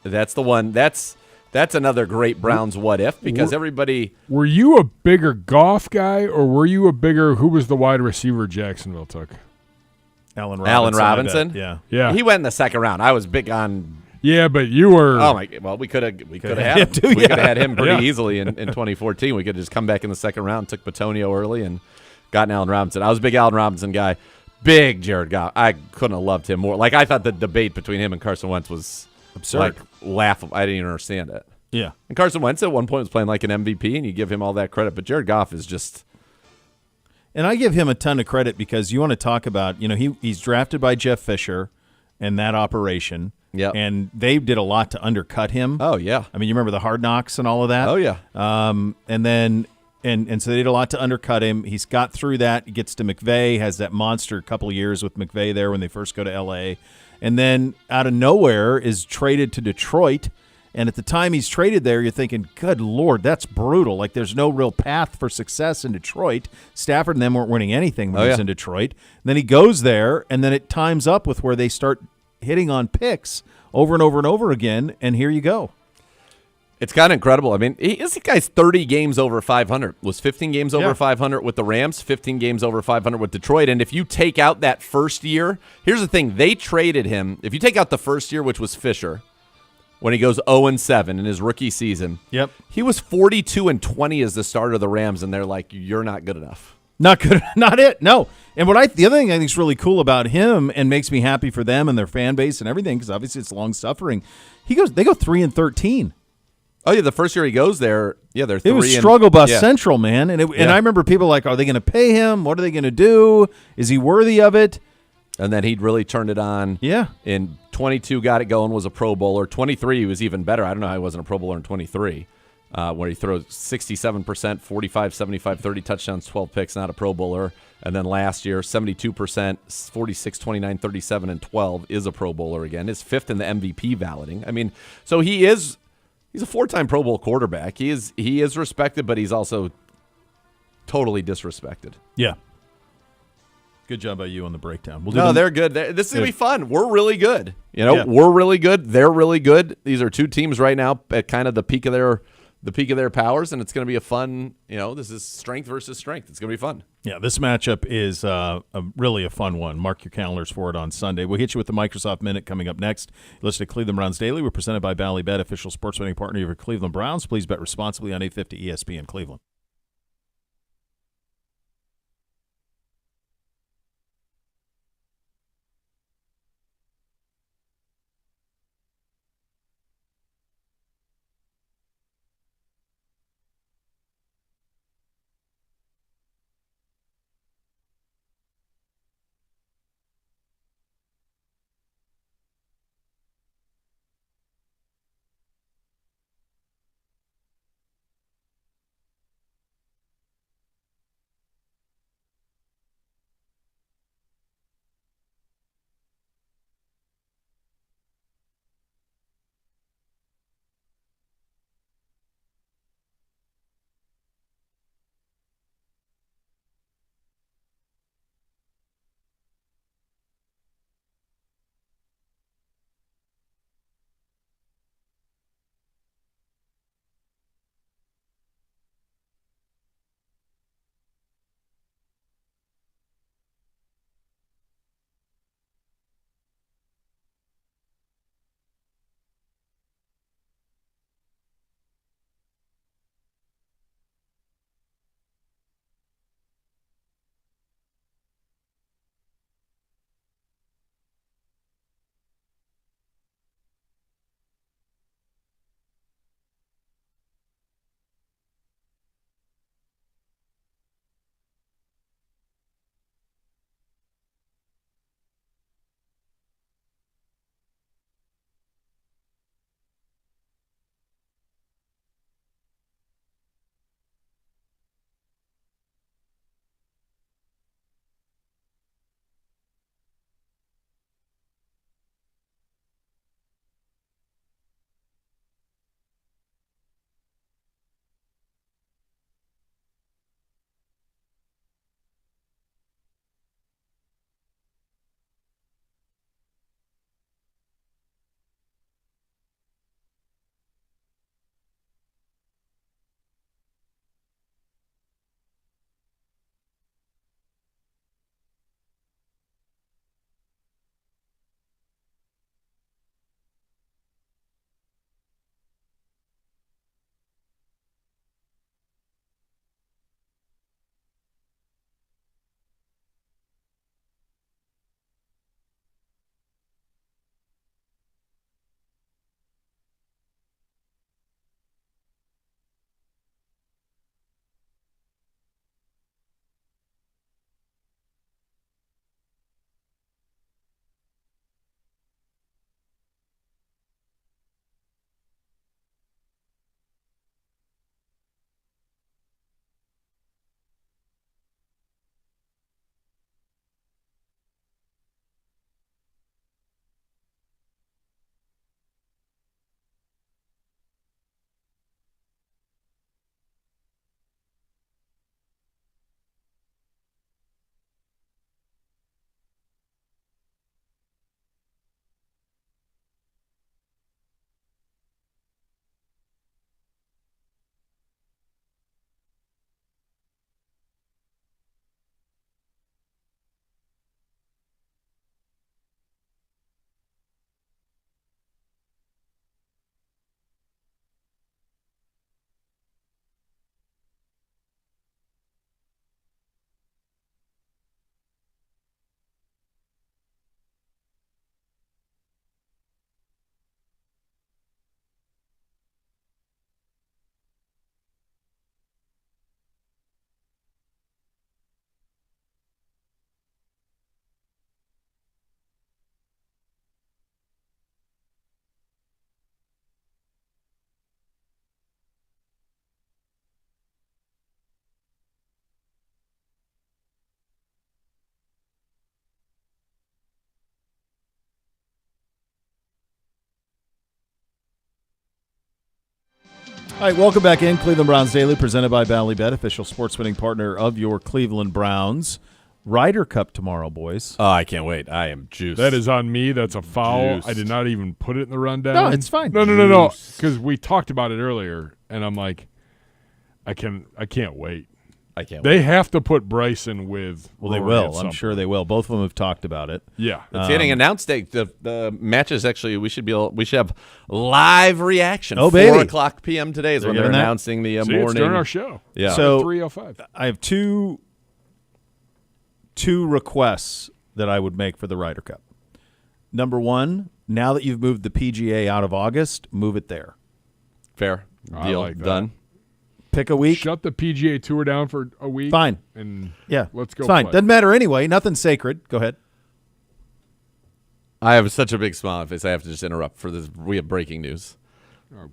that's the one. That's another great Browns what if, because everybody. Were you a bigger Goff guy, or were you a bigger, who was the wide receiver Jacksonville took? Allen Robinson. Yeah. He went in the second round. I was big on. Yeah, but you were. Oh my! Well, we could have had him. Too, we could have had him pretty easily in 2014. We could have just come back in the second round, took Batonio early, and gotten Allen Robinson. I was a big Allen Robinson guy. Big Jared Goff. I couldn't have loved him more. Like, I thought the debate between him and Carson Wentz was absurd. Like, laughable. I didn't even understand it. Yeah. And Carson Wentz at one point was playing like an MVP, and you give him all that credit. But Jared Goff is just. And I give him a ton of credit because you want to talk about, he's drafted by Jeff Fisher and that operation. Yeah. And they did a lot to undercut him. Oh, yeah. I mean, you remember the Hard Knocks and all of that? Oh, yeah. And then. And so they did a lot to undercut him. He's got through that. He gets to McVay, has that monster couple of years with McVay there when they first go to L.A. And then out of nowhere is traded to Detroit. And at the time he's traded there, you're thinking, good Lord, that's brutal. Like, there's no real path for success in Detroit. Stafford and them weren't winning anything when he was in Detroit. And then he goes there, and then it times up with where they start hitting on picks over and over and over again, and here you go. It's kind of incredible. I mean, this guy's 30 games over 500. Was 15 games over 500 with the Rams, 15 games over 500 with Detroit. And if you take out that first year, here's the thing. They traded him. If you take out the first year, which was Fisher, when he goes 0-7 in his rookie season, he was 42-20 as the starter of the Rams, and they're like, you're not good enough. Not good. Not it. No. And the other thing I think is really cool about him and makes me happy for them and their fan base and everything, because obviously it's long suffering. They go 3-13. Oh, yeah, the first year he goes there, they're 3. It was struggle bus central, man. And I remember people like, are they going to pay him? What are they going to do? Is he worthy of it? And then he'd really turned it on. Yeah. In 22, got it going, was a Pro Bowler. 23, he was even better. I don't know how he wasn't a Pro Bowler in 23, where he throws 67%, 45, 75, 30 touchdowns, 12 picks, not a Pro Bowler. And then last year, 72%, 46, 29, 37, and 12 is a Pro Bowler again. His fifth in the MVP balloting. I mean, so he's a 4-time Pro Bowl quarterback. He is respected, but he's also totally disrespected. Yeah. Good job by you on the breakdown. They're good. This is going to be fun. We're really good. We're really good. They're really good. These are two teams right now at kind of the peak of their powers, and it's going to be a fun, this is strength versus strength. It's going to be fun. Yeah, this matchup is really a fun one. Mark your calendars for it on Sunday. We'll hit you with the Microsoft Minute coming up next. Listen to Cleveland Browns Daily. We're presented by Ballybet, official sports betting partner of your Cleveland Browns. Please bet responsibly on 850 ESPN Cleveland. All right, welcome back in. Cleveland Browns Daily, presented by Ballybet, official sports betting partner of your Cleveland Browns. Ryder Cup tomorrow, boys. Oh, I can't wait. I am juiced. That is on me. That's a foul. Juiced. I did not even put it in the rundown. No, it's fine. No. Because we talked about it earlier, and I'm like, I can't wait. I can't They wait. have to put Bryson with. Well, they Rory at will. some I'm sure point. they will. Both of them have talked about it. Yeah. It's getting announced date. The matches actually we should have live reaction. Oh, 4 baby. o'clock p.m. today is They're when they're giving that? announcing the See, morning. it's during our show. Yeah. So 3:05. I have two requests that I would make for the Ryder Cup. Number one, now that you've moved the PGA out of August, move it there. Fair I deal. like that. Done. Pick a week. Shut the PGA Tour down for a week. Fine. And Yeah. let's go. It's fine. play. Doesn't matter anyway. Nothing's sacred. Go ahead. I have such a big smile on my face. I have to just interrupt for this. We have breaking news.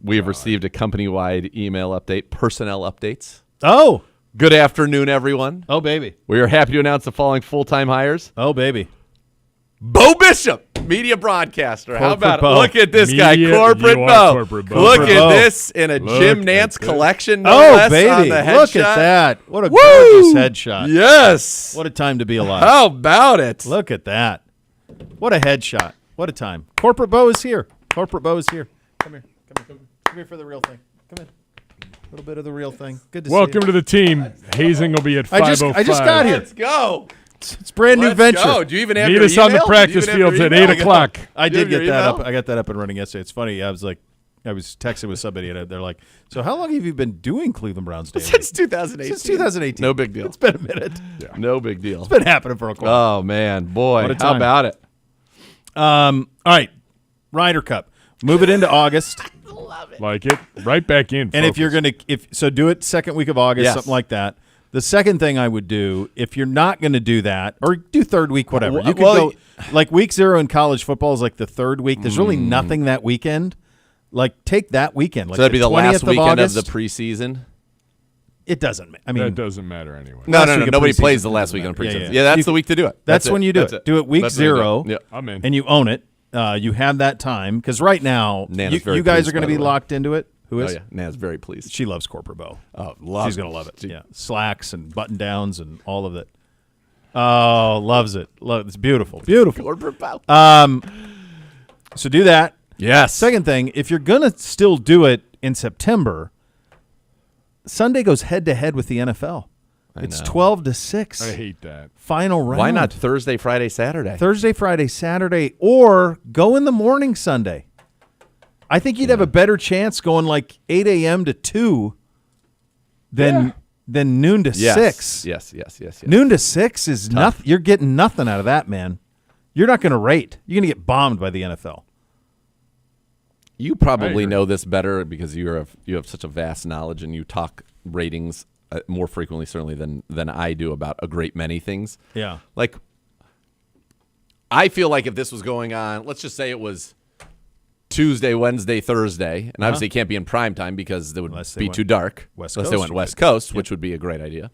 We have received a company-wide email update, personnel updates. Oh. Good afternoon, everyone. Oh, baby. We are happy to announce the following full-time hires. Oh, baby. Bo Bishop, media broadcaster. How Corporate about it? Bo. Look at this guy, Media- Corporate you are Bo. Corporate Bo. Look Corporate at Bo. this in a Look Jim at Nance this. collection. No Oh, less, baby. on the Look headshot. at that. What a Woo! gorgeous headshot. Yes. What a time to be alive. How about it? Look at that. What a headshot. What a time. Corporate Bo is here. Corporate Bo is here. Come here. Come here for the real thing. Come in. A little bit of the real thing. Good to see you. Welcome to the team. Hazing will be at I 5:05. just got here. Let's go. It's a brand new Let's venture. go. Do you even have Meet your us on the email? practice Do you even have fields your at email? 8 o'clock. I Do you did have get your that email? up. I got that up and running yesterday. It's funny. I was texting with somebody, and they're like, "So how long have you been doing Cleveland Browns Daily?" Since 2018. Since 2018. No big deal. It's been a minute. No big deal. It's been happening for a while. Oh, man. Boy, What a how time. about it? All right, Ryder Cup. Move it into August. Like it. Right back in. And if you're focus. so do it second week of August, Yes. something like that. The second thing I would do, if you're not going to do that, or do third week, whatever. You could Well, go like week 0 in college football is like the third week. There's really nothing that weekend. Like take that weekend. Like So that'd be the 20th last weekend August. of the preseason? It doesn't. I mean, that doesn't matter anyway. No, last no, week no. of Nobody preseason plays the doesn't last weekend of matter. preseason. Yeah, Yeah, that's You- the week to do it. That's when you do That's it. Do it week That's when you do 0, Yep. I'm in. and you own it. You have that time because right now Nana's very you guys pleased, are going to by be the way. locked into it. Who Oh, is? yeah. Nana's very pleased. She loves Corporate Bow. Oh, love She's it. going to love it. She- Yeah. Slacks and button downs and all of it. Oh, loves it. It's beautiful. Beautiful. Corporate bow. So do that. Yes. Second thing, if you're going to still do it in September, Sunday goes head to head with the NFL. It's know. 12-6. I hate that. Final round. Why not Thursday, Friday, Saturday? Thursday, Friday, Saturday, or go in the morning Sunday? I think you'd have a better chance going like 8 a.m. to 2 than noon to Yes. 6. Yes. Noon to 6 is nothing. You're getting nothing out of that, man. You're not going to rate. You're going to get bombed by the NFL. You probably know this better because you have such a vast knowledge and you talk ratings more frequently, certainly, than I do about a great many things. Yeah. Like, I feel like if this was going on, let's just say it was Tuesday, Wednesday, Thursday, and obviously it can't be in prime time because it would Unless they be went too dark. West Unless Coast, they went you West could. Coast, which would be a great idea.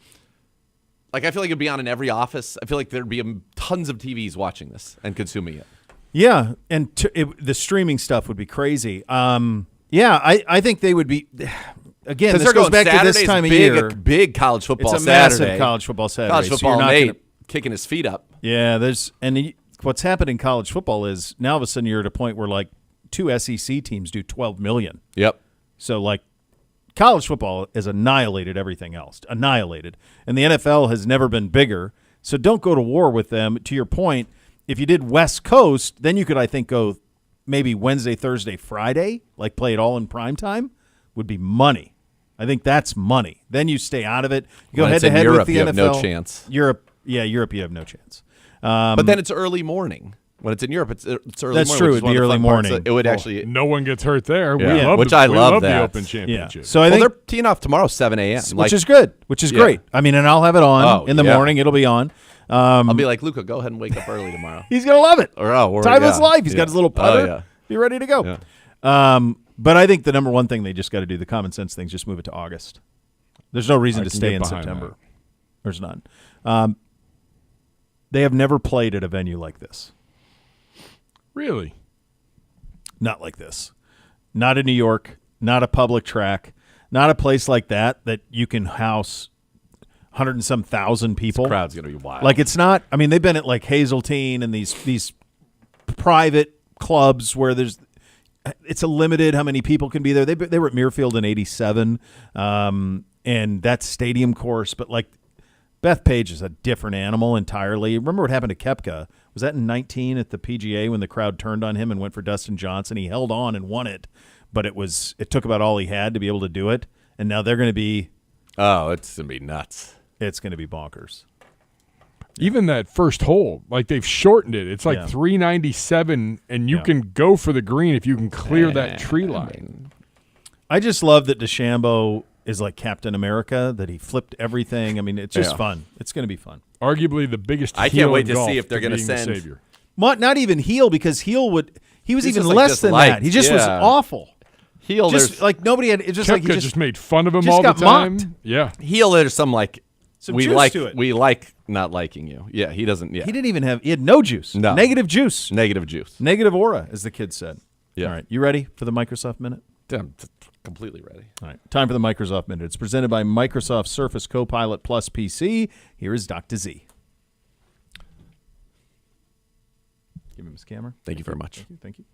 Like, I feel like it'd be on in every office. I feel like there'd be tons of TVs watching this and consuming it. Yeah, and the streaming stuff would be crazy. I think they would be. Again, this they're goes going back to this Saturday's time of big, year. Big college football It's a Saturday. massive college football Saturday. College so you're football, not Nate gonna- kicking his feet up. Yeah, what's happened in college football is now all of a sudden you're at a point where like 2 SEC teams do 12 million. Yep. So like college football has annihilated everything else. Annihilated. And the NFL has never been bigger. So don't go to war with them. To your point, if you did West Coast, then you could, I think, go maybe Wednesday, Thursday, Friday, like play it all in prime time, would be money. I think that's money. Then you stay out of it. You go When it's head to in head Europe, with the you NFL. have no chance. Europe, you have no chance. But then it's early morning. When it's in Europe, it's early morning. That's which true, is it'd one be of the early fun parts. morning. It would actually. No one gets hurt there. Yeah. We love Which the, I we love love that. the Open Championship. So I Well, think they're teeing off tomorrow, 7 a.m. which is good, which is great. I mean, and I'll have it on in the morning. It'll be on. I'll be like, Luca, go ahead and wake up early tomorrow. He's gonna love it. Or Time of his life. He's got his little putter. Oh, yeah. Be ready to go. Yeah. But I think the number one thing they just got to do, the common sense thing, is just move it to August. There's no reason I to can stay get in behind September. that. There's none. They have never played at a venue like this. Really? Not like this. Not in New York. Not a public track. Not a place like that you can house 100 and some thousand people. This crowd's gonna be wild. Like it's not. I mean, they've been at like Hazeltine and these private clubs where it's a limited how many people can be there. They were at Muirfield in '87, and that's stadium course. But like Beth Page is a different animal entirely. Remember what happened to Koepka? Was that in 19 at the PGA when the crowd turned on him and went for Dustin Johnson? He held on and won it, but it took about all he had to be able to do it. And now they're going to be. Oh, it's going to be nuts. It's going to be bonkers. Even that first hole, like they've shortened it. It's like 397, and you can go for the green if you can clear that tree line. I just love that DeChambeau is like Captain America, that he flipped everything. I mean, it's just fun. It's going to be fun. Arguably the biggest I heel can't wait in to golf see if they're going to send. Savior. Not even heel, because heel was He's even just, like, less than disliked. that. He just was awful. Heel, just like nobody had. It's just like he just made fun of him just all the got time. mocked. Yeah. Heel, there's some like Some we juice like to it. we like not liking you. Yeah, he doesn't. Yeah, He didn't even have. He had no juice. No. Negative juice. Negative juice. Negative aura, as the kid said. Yeah. All right. You ready for the Microsoft Minute? I'm completely ready. All right. Time for the Microsoft Minute. It's presented by Microsoft Surface Copilot Plus PC. Here is Dr. Z. Give him his camera. Thank you very much. Thank you.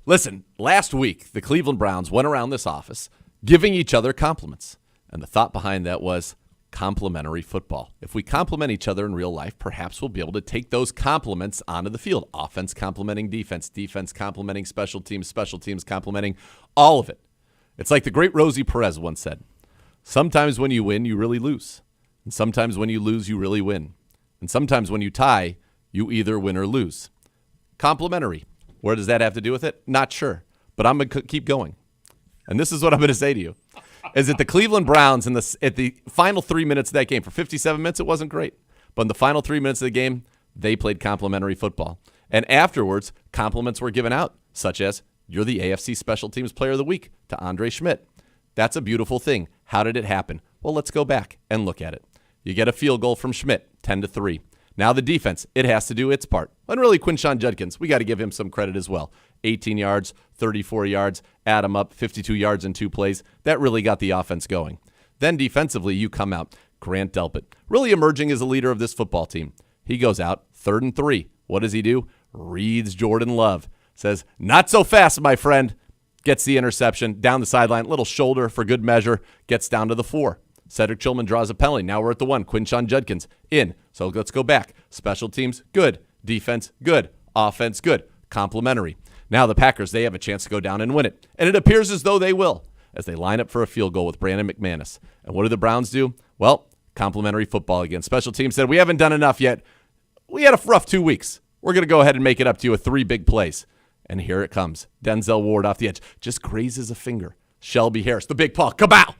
Listen, last week the Cleveland Browns went around this office giving each other compliments, and the thought behind that was complimentary football. If we compliment each other in real life, perhaps we'll be able to take those compliments onto the field. Offense complimenting defense, defense complimenting special teams complimenting all of it. It's like the great Rosie Perez once said, sometimes when you win, you really lose. And sometimes when you lose, you really win. And sometimes when you tie, you either win or lose. Complimentary. Where does that have to do with it? Not sure. But I'm going to keep going. And this is what I'm going to say to you. Is that the Cleveland Browns at the final 3 minutes of that game, for 57 minutes, it wasn't great. But in the final 3 minutes of the game, they played complimentary football. And afterwards, compliments were given out, such as, you're the AFC Special Teams Player of the Week to Andre Schmidt. That's a beautiful thing. How did it happen? Well, let's go back and look at it. You get a field goal from Schmidt, 10-3. Now the defense, it has to do its part. And really, Quinshon Judkins, we got to give him some credit as well. 18 yards, 34 yards, add him up, 52 yards in 2 plays. That really got the offense going. Then defensively, you come out. Grant Delpit, really emerging as a leader of this football team. He goes out, 3rd and 3. What does he do? Reads Jordan Love. Says, not so fast, my friend. Gets the interception, down the sideline, little shoulder for good measure, gets down to the 4. Cedric Chillman draws a penalty. Now we're at the 1. Quinshon Judkins in. So let's go back. Special teams, good. Defense, good. Offense, good. Complimentary. Now the Packers, they have a chance to go down and win it. And it appears as though they will, as they line up for a field goal with Brandon McManus. And what do the Browns do? Well, complimentary football again. Special teams said, we haven't done enough yet. We had a rough 2 weeks. We're going to go ahead and make it up to you with 3 big plays. And here it comes. Denzel Ward off the edge. Just grazes a finger. Shelby Harris, the big paw. Kabow!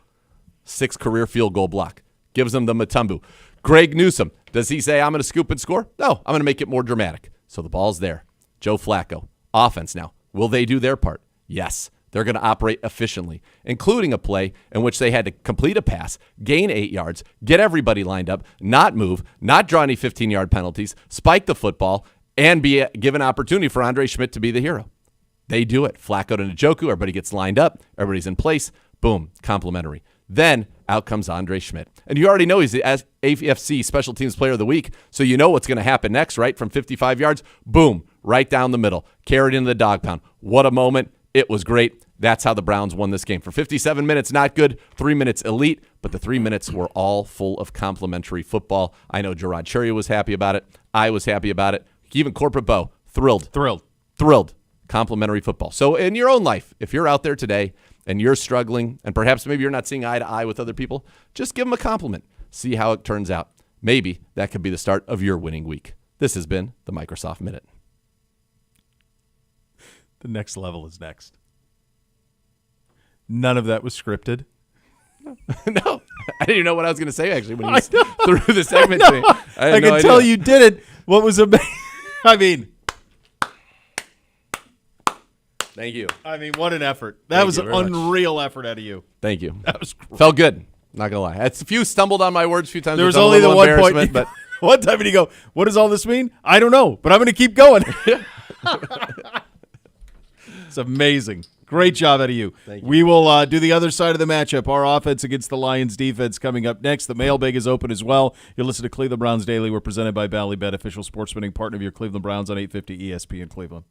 6 career field goal block. Gives him the Matumbu. Greg Newsome, does he say, I'm going to scoop and score? No, I'm going to make it more dramatic. So the ball's there. Joe Flacco, offense now. Will they do their part? Yes. They're going to operate efficiently, including a play in which they had to complete a pass, gain 8 yards, get everybody lined up, not move, not draw any 15-yard penalties, spike the football, and be given opportunity for Andre Schmidt to be the hero. They do it. Flacco to Njoku, everybody gets lined up, everybody's in place. Boom, complimentary. Then out comes Andre Schmidt. And you already know he's the AFC Special Teams Player of the Week, so you know what's going to happen next, right? From 55 yards, boom, right down the middle, carried into the dog pound. What a moment. It was great. That's how the Browns won this game. For 57 minutes, not good. 3 minutes, elite. But the 3 minutes were all full of complimentary football. I know Gerard Cherry was happy about it. I was happy about it. Even Corporate Bo, thrilled. Complimentary football. So in your own life, if you're out there today and you're struggling, and perhaps maybe you're not seeing eye to eye with other people, just give them a compliment. See how it turns out. Maybe that could be the start of your winning week. This has been the Microsoft Minute. The next level is next. None of that was scripted. No, I didn't even know what I was going to say, actually, when you threw the segment to me. I can tell you did it. What was amazing? I mean, thank you. I mean, what an effort. That was an unreal effort out of you. Thank you. That was great. Felt good. Not going to lie. It's a few stumbled on my words a few times. There was only the one point. But one time did he go, what does all this mean? I don't know, but I'm going to keep going. It's amazing. Great. Great job out of you. Thank you. We will do the other side of the matchup, our offense against the Lions defense coming up next. The mailbag is open as well. You'll listen to Cleveland Browns Daily. We're presented by Ballybet, official sports betting partner of your Cleveland Browns on 850 ESPN Cleveland.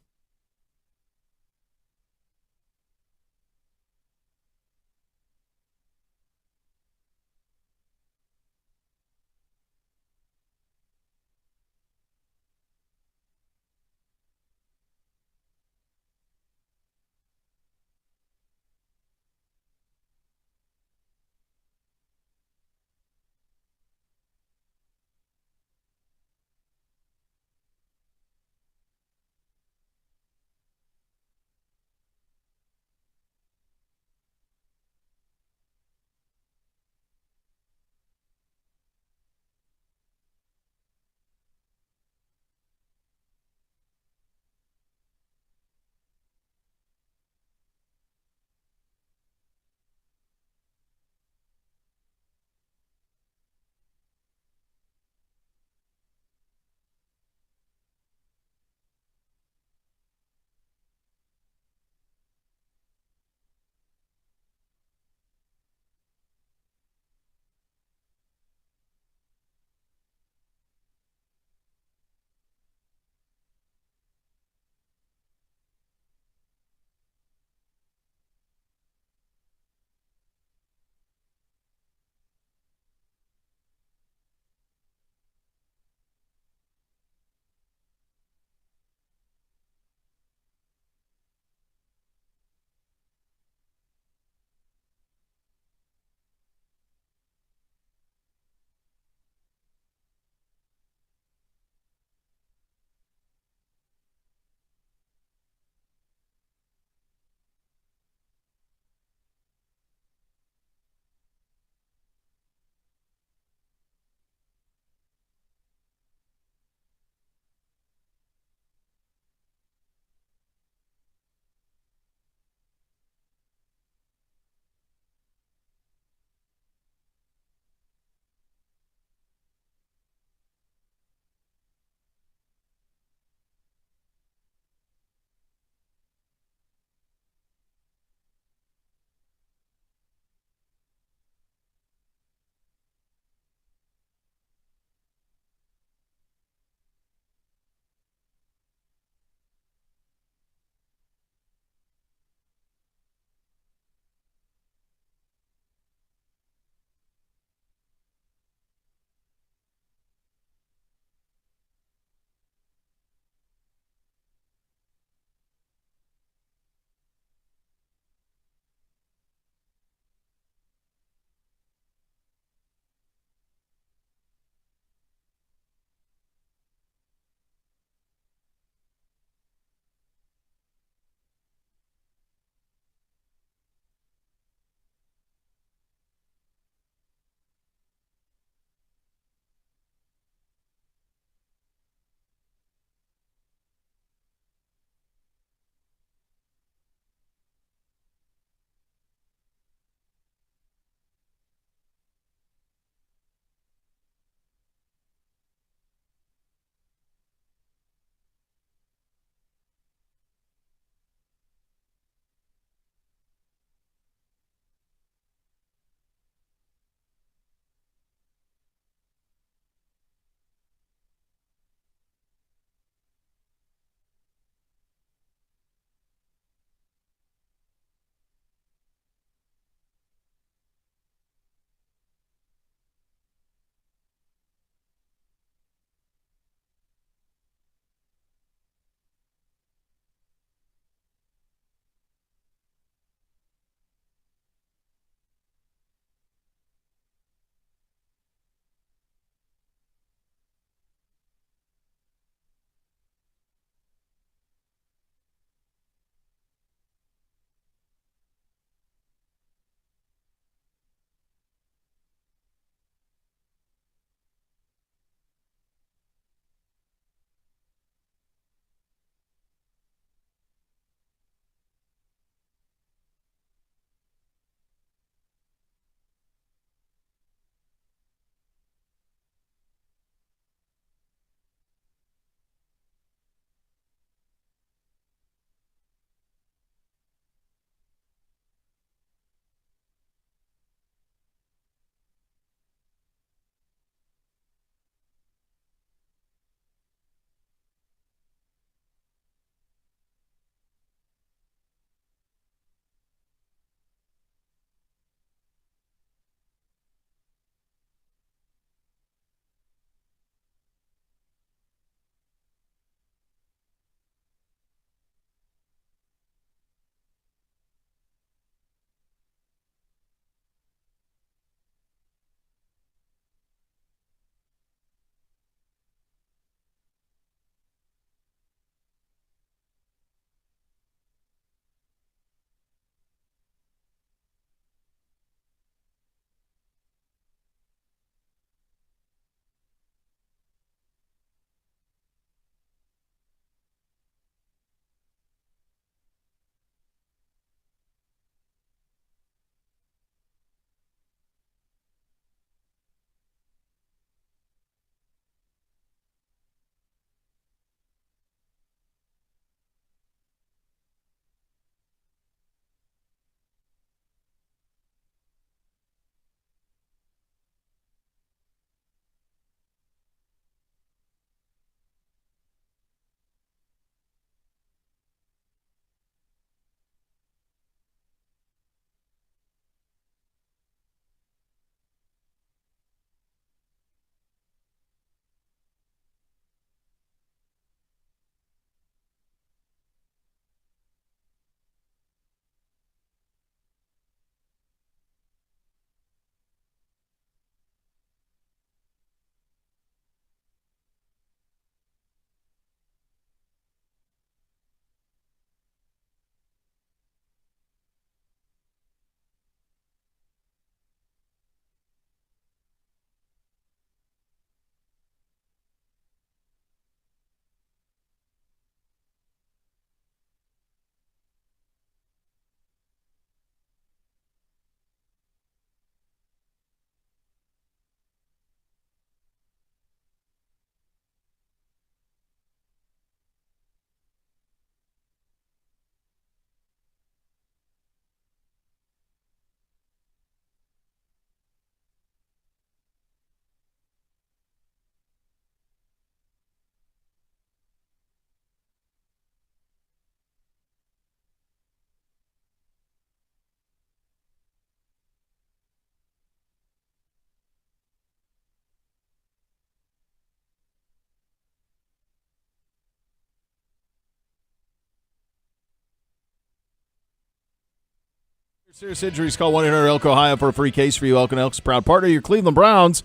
Serious injuries, call 1-800-ELK Ohio for a free case for you. Elk & Elk's proud partner, your Cleveland Browns.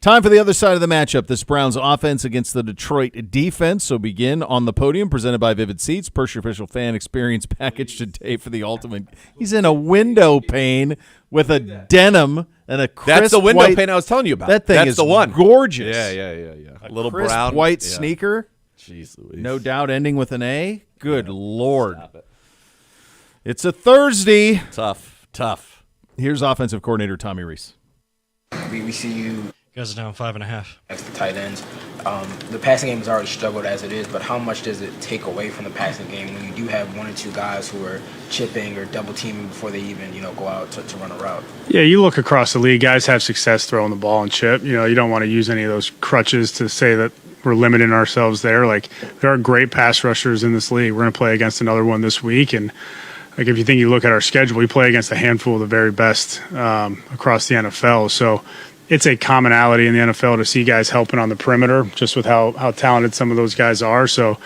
Time for the other side of the matchup. This Browns offense against the Detroit defense. So begin on the podium, presented by Vivid Seats. Purchase your official fan experience package today for the ultimate. He's in a window pane with a denim and a crisp That's the window white, pane I was telling you about. That thing That's is the one. Gorgeous. Yeah. A little crisp brown white sneaker. Jeez Louise. No doubt ending with an A. Good Lord. It's a Thursday. Tough. Here's offensive coordinator Tommy Reese. We see you. You guys are down 5.5. Next to tight ends. The passing game has already struggled as it is, but how much does it take away from the passing game when you do have one or two guys who are chipping or double teaming before they even go out to run a route? Yeah, you look across the league, guys have success throwing the ball and chip. You don't want to use any of those crutches to say that we're limiting ourselves there. Like, there are great pass rushers in this league. We're going to play against another one this week, and like, if you look at our schedule, we play against a handful of the very best across the NFL. So it's a commonality in the NFL to see guys helping on the perimeter, just with how talented some of those guys are. So,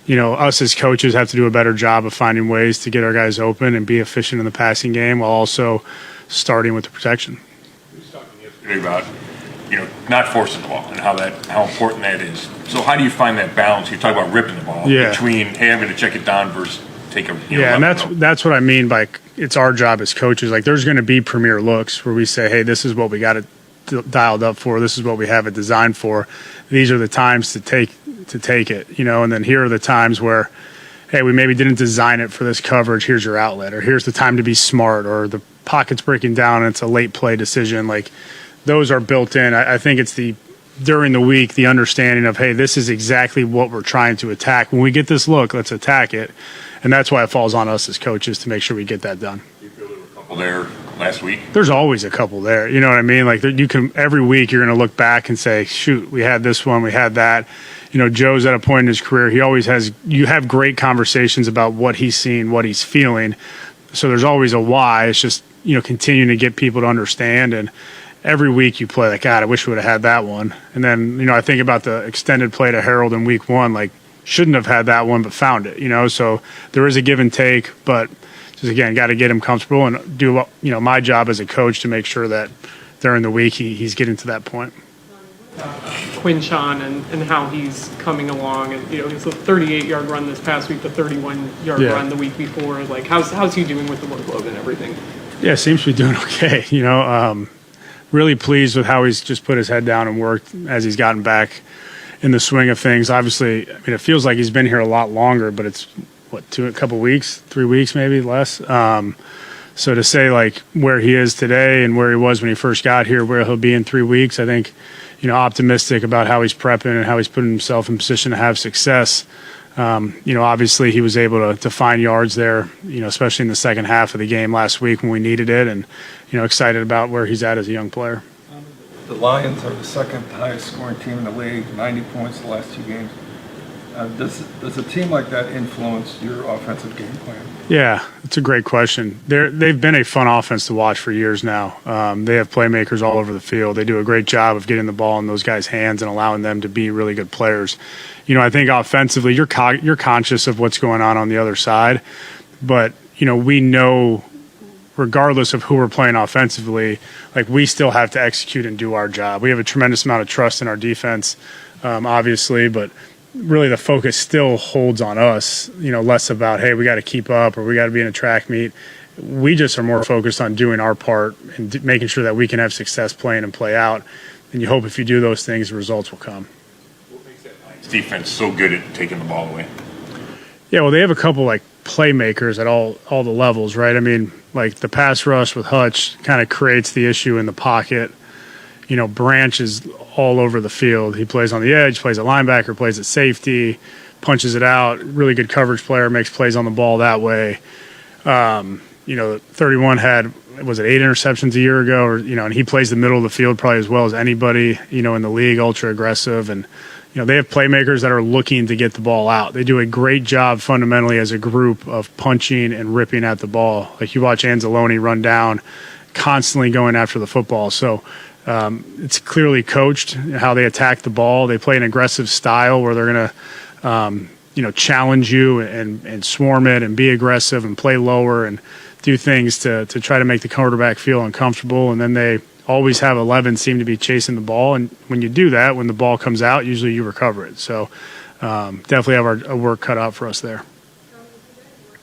us as coaches have to do a better job of finding ways to get our guys open and be efficient in the passing game while also starting with the protection. We were talking yesterday about, not forcing the ball and how important that is. So how do you find that balance? You talk about ripping the ball between, hey, I'm going to check it down versus take a and that's what I mean by it's our job as coaches. Like, there's going to be premier looks where we say, hey, this is what we got it dialed up for. This is what we have it designed for. These are the times to take it, and then here are the times where, hey, we maybe didn't design it for this coverage. Here's your outlet, or here's the time to be smart, or the pocket's breaking down and it's a late play decision. Like, those are built in. I think it's during the week, the understanding of, hey, this is exactly what we're trying to attack. When we get this look, let's attack it. And that's why it falls on us as coaches to make sure we get that done. You feel there were a couple there last week? There's always a couple there. You know what I mean? Like, every week you're going to look back and say, shoot, we had this one, we had that. Joe's at a point in his career, you have great conversations about what he's seeing, what he's feeling. So there's always a why. It's just, continuing to get people to understand. And every week you play like, God, I wish we would have had that one. And then, I think about the extended play to Harold in week 1, like, shouldn't have had that one, but found it, so there is a give and take, but just, again, got to get him comfortable and do, my job as a coach to make sure that during the week he's getting to that point. Quinshawn and how he's coming along, and it's a 38-yard run this past week, the 31-yard run the week before. Like, how's he doing with the workload and everything? Yeah, seems to be doing okay. Really pleased with how he's just put his head down and worked as he's gotten back in the swing of things. Obviously, it feels like he's been here a lot longer, but it's a couple weeks, 3 weeks, maybe less. So to say, like, where he is today and where he was when he first got here, where he'll be in 3 weeks, I think, optimistic about how he's prepping and how he's putting himself in position to have success. Obviously he was able to find yards there, especially in the second half of the game last week when we needed it, and, excited about where he's at as a young player. The Lions are the second highest scoring team in the league, 90 points the last 2 games. Does a team like that influence your offensive game plan? Yeah, it's a great question. They've been a fun offense to watch for years now. They have playmakers all over the field. They do a great job of getting the ball in those guys' hands and allowing them to be really good players. I think offensively, you're conscious of what's going on the other side, but we know, regardless of who we're playing offensively, like, we still have to execute and do our job. We have a tremendous amount of trust in our defense, obviously, but really the focus still holds on us, less about, hey, we got to keep up or we got to be in a track meet. We just are more focused on doing our part and making sure that we can have success playing and play out. And you hope if you do those things, the results will come. What makes that Lions defense so good at taking the ball away? Yeah, well, they have a couple, like, playmakers at all the levels, right? Like, the pass rush with Hutch kind of creates the issue in the pocket. Branch is all over the field. He plays on the edge, plays at linebacker, plays at safety, punches it out. Really good coverage player, makes plays on the ball that way. 31 had, was it 8 interceptions a year ago? Or, and he plays the middle of the field probably as well as anybody, in the league, ultra aggressive. And, they have playmakers that are looking to get the ball out. They do a great job fundamentally as a group of punching and ripping at the ball. Like, you watch Anzalone run down, constantly going after the football. So it's clearly coached how they attack the ball. They play an aggressive style where they're going to, challenge you and swarm it and be aggressive and play lower and do things to try to make the quarterback feel uncomfortable, and then they always have 11 seem to be chasing the ball. And when you do that, when the ball comes out, usually you recover it. So definitely have our work cut out for us there.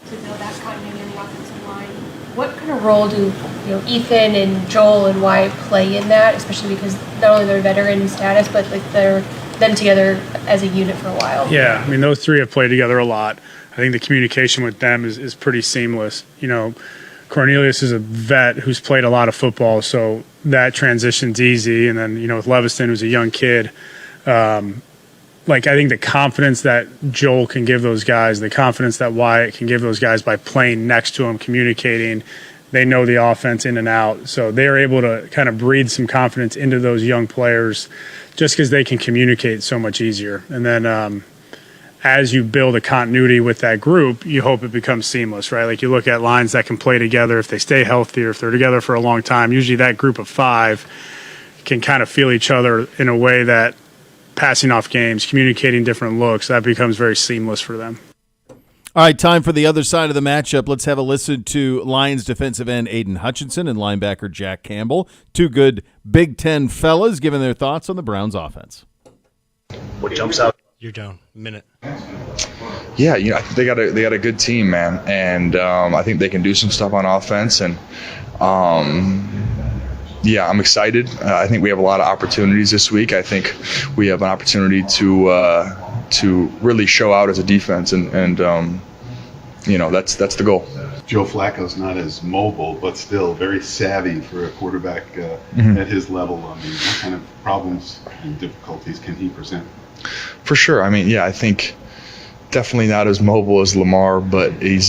To know that continuity in the offensive line, what kind of role do Ethan and Joel and Wyatt play in that, especially because not only they're veteran status, but like they're been together as a unit for a while? Yeah, I mean, those three have played together a lot. I think the communication with them is pretty seamless. Cornelius is a vet who's played a lot of football, so that transition's easy. And then, with Leviston, who's a young kid, I think the confidence that Joel can give those guys, the confidence that Wyatt can give those guys by playing next to him, communicating, they know the offense in and out. So they're able to kind of breathe some confidence into those young players just because they can communicate so much easier. And then as you build a continuity with that group, you hope it becomes seamless, right? Like you look at lines that can play together if they stay healthy or if they're together for a long time. Usually that group of five can kind of feel each other in a way that passing off games, communicating different looks, that becomes very seamless for them. All right, time for the other side of the matchup. Let's have a listen to Lions defensive end Aiden Hutchinson and linebacker Jack Campbell, two good Big Ten fellas giving their thoughts on the Browns offense. What jumps out? You're down. Minute. Yeah, I think they got a good team, man, and I think they can do some stuff on offense, and yeah, I'm excited. I think we have a lot of opportunities this week. I think we have an opportunity to really show out as a defense, and that's the goal. Joe Flacco's not as mobile, but still very savvy for a quarterback at his level. I mean, what kind of problems and difficulties can he present? For sure. I mean, yeah, I think definitely not as mobile as Lamar, but he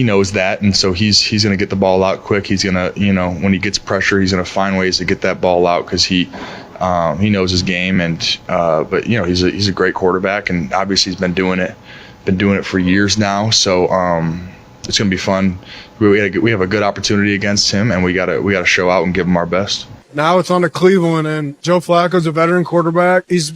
knows that, and so he's going to get the ball out quick. He's going to, when he gets pressure, he's going to find ways to get that ball out because he knows his game. And but he's a great quarterback, and obviously he's been doing it for years now. So it's going to be fun. We have a good opportunity against him, and we got to show out and give him our best. Now it's on to Cleveland, and Joe Flacco's a veteran quarterback. He's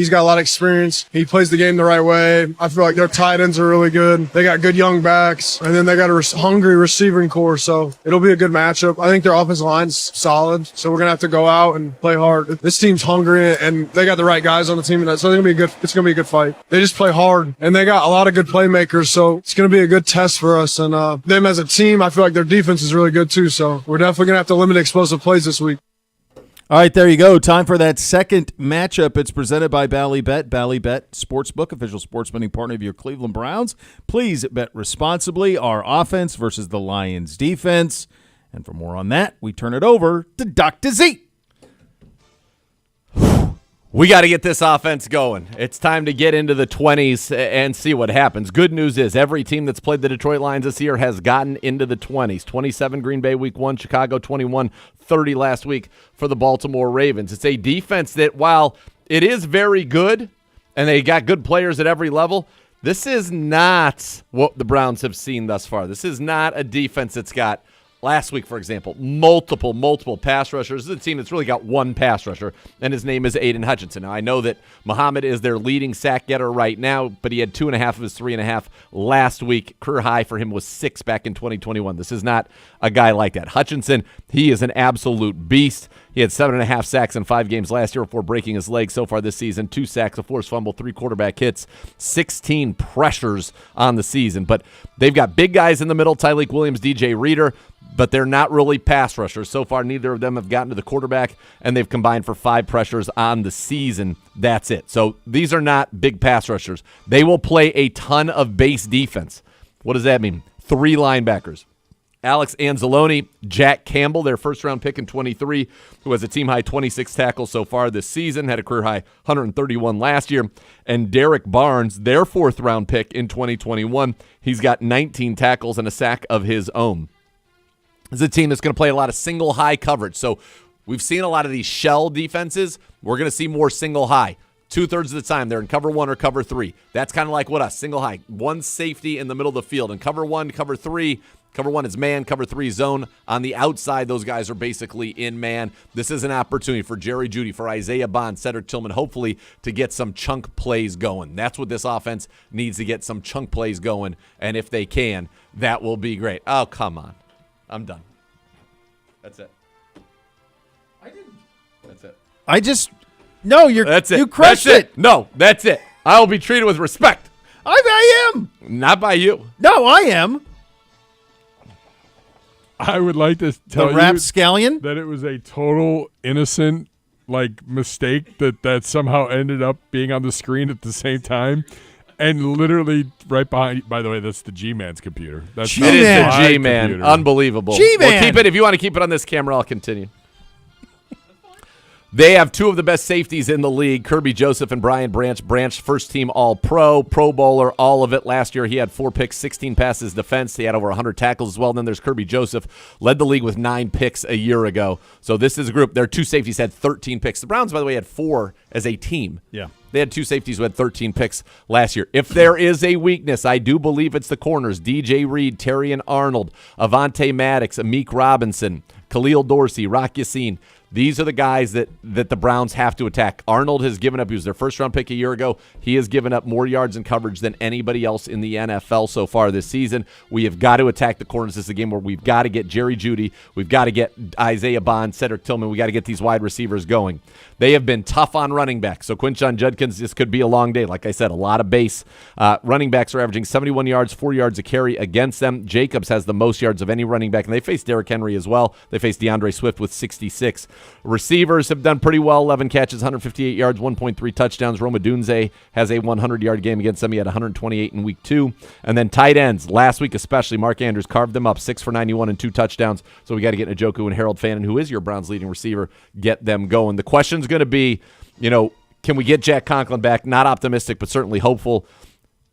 got a lot of experience. He plays the game the right way. I feel like their tight ends are really good. They got good young backs, and then they got a hungry receiving core, so it'll be a good matchup. I think their offensive line's solid, so we're going to have to go out and play hard. This team's hungry, and they got the right guys on the team, so it's going to be a good fight. They just play hard, and they got a lot of good playmakers, so it's going to be a good test for us. And them as a team, I feel like their defense is really good too, so we're definitely going to have to limit explosive plays this week. All right, there you go. Time for that second matchup. It's presented by Ballybet. Ballybet Sportsbook, official sports betting partner of your Cleveland Browns. Please bet responsibly. Our offense versus the Lions defense. And for more on that, we turn it over to Dr. Z. We got to get this offense going. It's time to get into the 20s and see what happens. Good news is every team that's played the Detroit Lions this year has gotten into the 20s. 27 Green Bay week 1, Chicago 21, 30 last week for the Baltimore Ravens. It's a defense that, while it is very good and they got good players at every level, this is not what the Browns have seen thus far. This is not a defense that's got, last week, for example, multiple pass rushers. This is a team that's really got one pass rusher, and his name is Aiden Hutchinson. Now, I know that Muhammad is their leading sack getter right now, but he had 2.5 of his 3.5 last week. Career high for him was 6 back in 2021. This is not a guy like that. Hutchinson, he is an absolute beast. He had 7.5 sacks in 5 games last year before breaking his leg so far this season. 2 sacks, a forced fumble, 3 quarterback hits, 16 pressures on the season. But they've got big guys in the middle, Tyleik Williams, DJ Reader, but they're not really pass rushers. So far, neither of them have gotten to the quarterback, and they've combined for 5 pressures on the season. That's it. So these are not big pass rushers. They will play a ton of base defense. What does that mean? 3 linebackers. Alex Anzalone, Jack Campbell, their first-round pick in 23, who has a team-high 26 tackles so far this season, had a career-high 131 last year. And Derek Barnes, their fourth-round pick in 2021, he's got 19 tackles and a sack of his own. This is a team that's going to play a lot of single-high coverage. So we've seen a lot of these shell defenses. We're going to see more single-high. 2/3 of the time, they're in cover 1 or cover 3. That's kind of like what us, single high. One safety in the middle of the field. In cover 1, cover 3, Cover 1 is man. Cover 3 zone. On the outside, those guys are basically in man. This is an opportunity for Jerry Jeudy, for Isaiah Bond, Cedric Tillman, hopefully to get some chunk plays going. That's what this offense needs, to get some chunk plays going. And if they can, that will be great. Oh, come on. I'm done. That's it. I didn't. That's it. I just no. That's it. You crushed That's it. No, that's it. I will be treated with respect. I am. Not by you. No, I am. I would like to tell The you rapscallion? that it was a total innocent mistake that somehow ended up being on the screen at the same time. And literally right behind, by the way, that's the G-Man's computer. That's It is the my G-Man. computer. Unbelievable. G-Man. Well, keep it. If you want to keep it on this camera, I'll continue. They have two of the best safeties in the league, Kirby Joseph and Brian Branch. Branch, first-team All-Pro, Pro Bowler, all of it. Last year, he had 4 picks, 16 passes defense. He had over 100 tackles as well. And then there's Kirby Joseph, led the league with 9 picks a year ago. So this is a group. Their 2 safeties had 13 picks. The Browns, by the way, had 4 as a team. Yeah. They had 2 safeties who had 13 picks last year. If there is a weakness, I do believe it's the corners. DJ Reed, Terrion Arnold, Avonte Maddox, Amik Robinson, Khalil Dorsey, Rock Yassin. These are the guys that the Browns have to attack. Arnold has given up. He was their first-round pick a year ago. He has given up more yards and coverage than anybody else in the NFL so far this season. We have got to attack the corners. This is a game where we've got to get Jerry Jeudy. We've got to get Isaiah Bond, Cedric Tillman. We've got to get these wide receivers going. They have been tough on running backs. So Quinshon Judkins, this could be a long day. Like I said, a lot of base. Running backs are averaging 71 yards, 4 yards a carry against them. Jacobs has the most yards of any running back, and they face Derrick Henry as well. They face DeAndre Swift with 66. Receivers have done pretty well. 11 catches, 158 yards, 1.3 touchdowns. Roma Dunze has a 100-yard game against them. He had 128 in week 2. And then tight ends, last week especially, Mark Andrews carved them up, 6 for 91 and 2 touchdowns. So we got to get Njoku and Harold Fannin, who is your Browns leading receiver, get them going. The question's going to be, can we get Jack Conklin back? Not optimistic, but certainly hopeful.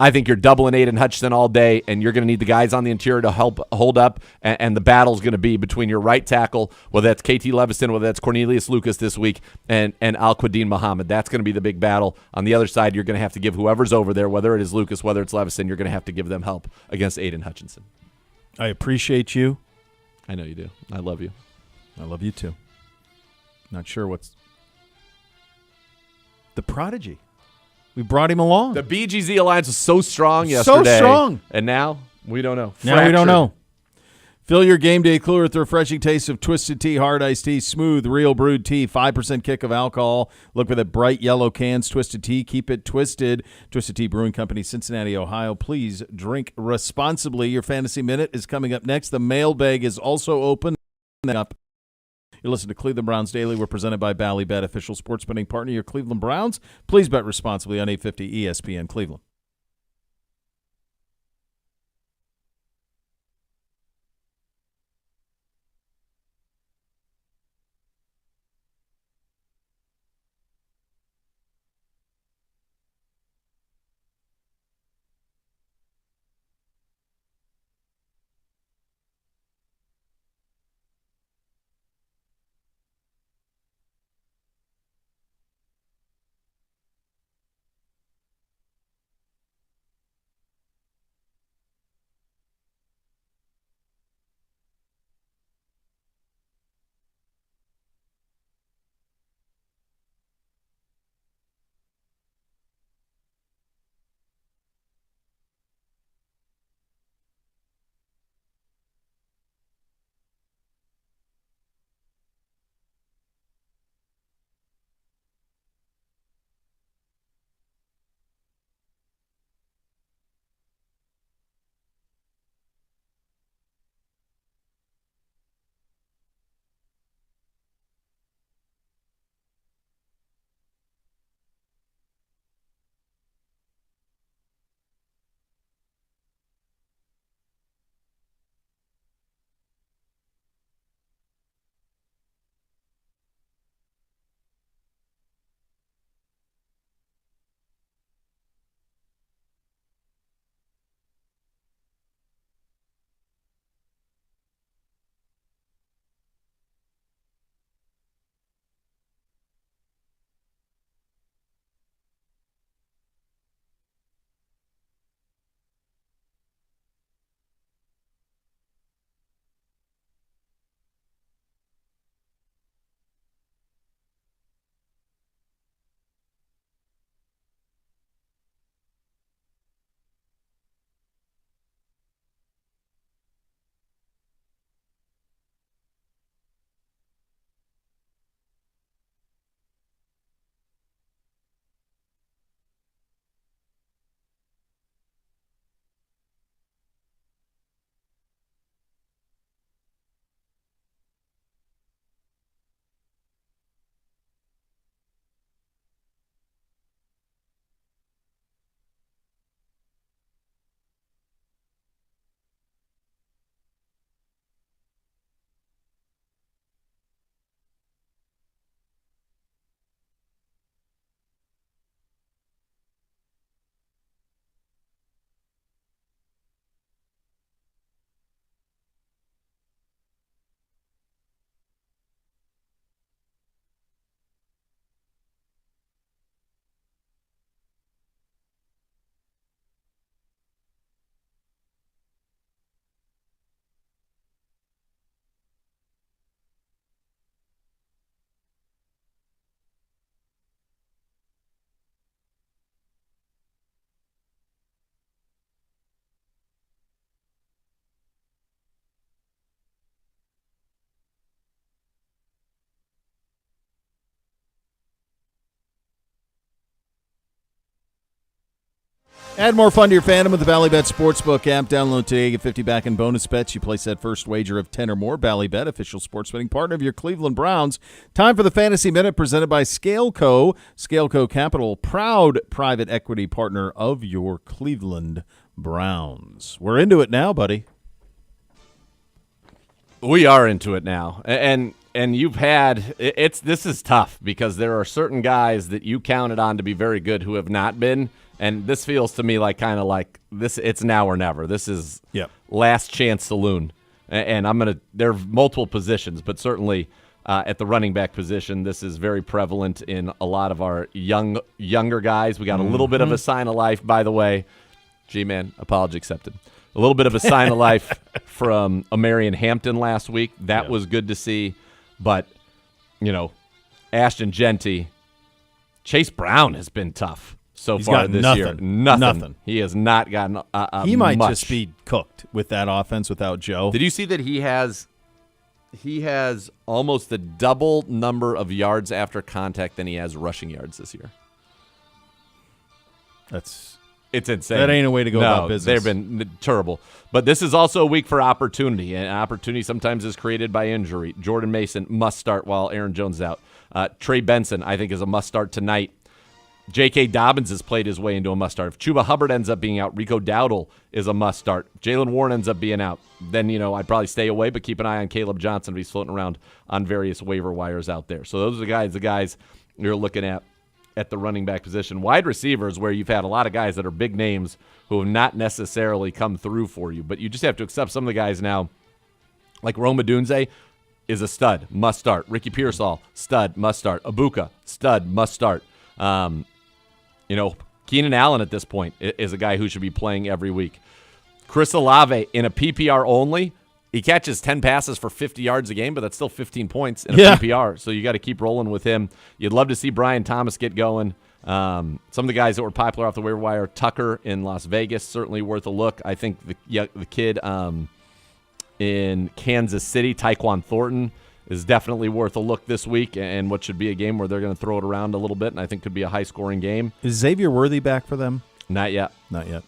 I think you're doubling Aiden Hutchinson all day, and you're going to need the guys on the interior to help hold up, and the battle's going to be between your right tackle, whether that's KT Levison, whether that's Cornelius Lucas this week, and Al-Quadin Muhammad. That's going to be the big battle. On the other side, you're going to have to give whoever's over there, whether it is Lucas, whether it's Levison, you're going to have to give them help against Aiden Hutchinson. I appreciate you. I know you do. I love you. I love you too. Not sure what's the prodigy. We brought him along. The BGZ Alliance was so strong yesterday. So strong. And now we don't know. Now we don't know. Fill your game day cooler with the refreshing taste of Twisted Tea, hard iced tea, smooth, real brewed tea, 5% kick of alcohol. Look for the bright yellow cans, Twisted Tea. Keep it twisted. Twisted Tea Brewing Company, Cincinnati, Ohio. Please drink responsibly. Your Fantasy Minute is coming up next. The mailbag is also open. You're listening to Cleveland Browns Daily. We're presented by Ballybet, official sports betting partner, your Cleveland Browns. Please bet responsibly on 850 ESPN Cleveland. Add more fun to your fandom with the Bally Bet Sportsbook app. Download today. Get 50 back in bonus bets. You place that first wager of 10 or more. Bally Bet, official sports betting partner of your Cleveland Browns. Time for the Fantasy Minute presented by Scaleco. Scaleco Capital, proud private equity partner of your Cleveland Browns. We're into it now, buddy. We are into it now. And you've had this is tough because there are certain guys that you counted on to be very good who have not been. And this feels to me like kind of like this. It's now or never. This is last chance saloon. And there are multiple positions, but certainly at the running back position, this is very prevalent in a lot of our younger guys. We got a little bit of a sign of life, by the way. G-Man, apology accepted. A little bit of a sign of life from Amarian Hampton last week. That was good to see. But, Ashton Genty, Chase Brown has been tough. He's far got this year. Nothing. He has not gotten he might much. just be cooked with that offense without Joe. Did you see that he has almost the double number of yards after contact than he has rushing yards this year? It's insane. That ain't a way to go about business. They've been terrible. But this is also a week for opportunity, and opportunity sometimes is created by injury. Jordan Mason must start while Aaron Jones is out. Trey Benson, I think, is a must start tonight. J.K. Dobbins has played his way into a must-start. If Chuba Hubbard ends up being out, Rico Dowdle is a must-start. Jalen Warren ends up being out. Then, I'd probably stay away, but keep an eye on Caleb Johnson if he's floating around on various waiver wires out there. So those are the guys you're looking at the running back position. Wide receivers, where you've had a lot of guys that are big names who have not necessarily come through for you, but you just have to accept some of the guys now, like Rome Odunze is a stud, must-start. Ricky Pearsall, stud, must-start. Abuka, stud, must-start. Keenan Allen at this point is a guy who should be playing every week. Chris Olave in a PPR only, he catches 10 passes for 50 yards a game, but that's still 15 points in a PPR. So you got to keep rolling with him. You'd love to see Brian Thomas get going. Some of the guys that were popular off the waiver wire, Tucker in Las Vegas, certainly worth a look. I think the kid in Kansas City, Tyquan Thornton, is definitely worth a look this week, and what should be a game where they're going to throw it around a little bit, and I think could be a high-scoring game. Is Xavier Worthy back for them? Not yet. Not yet.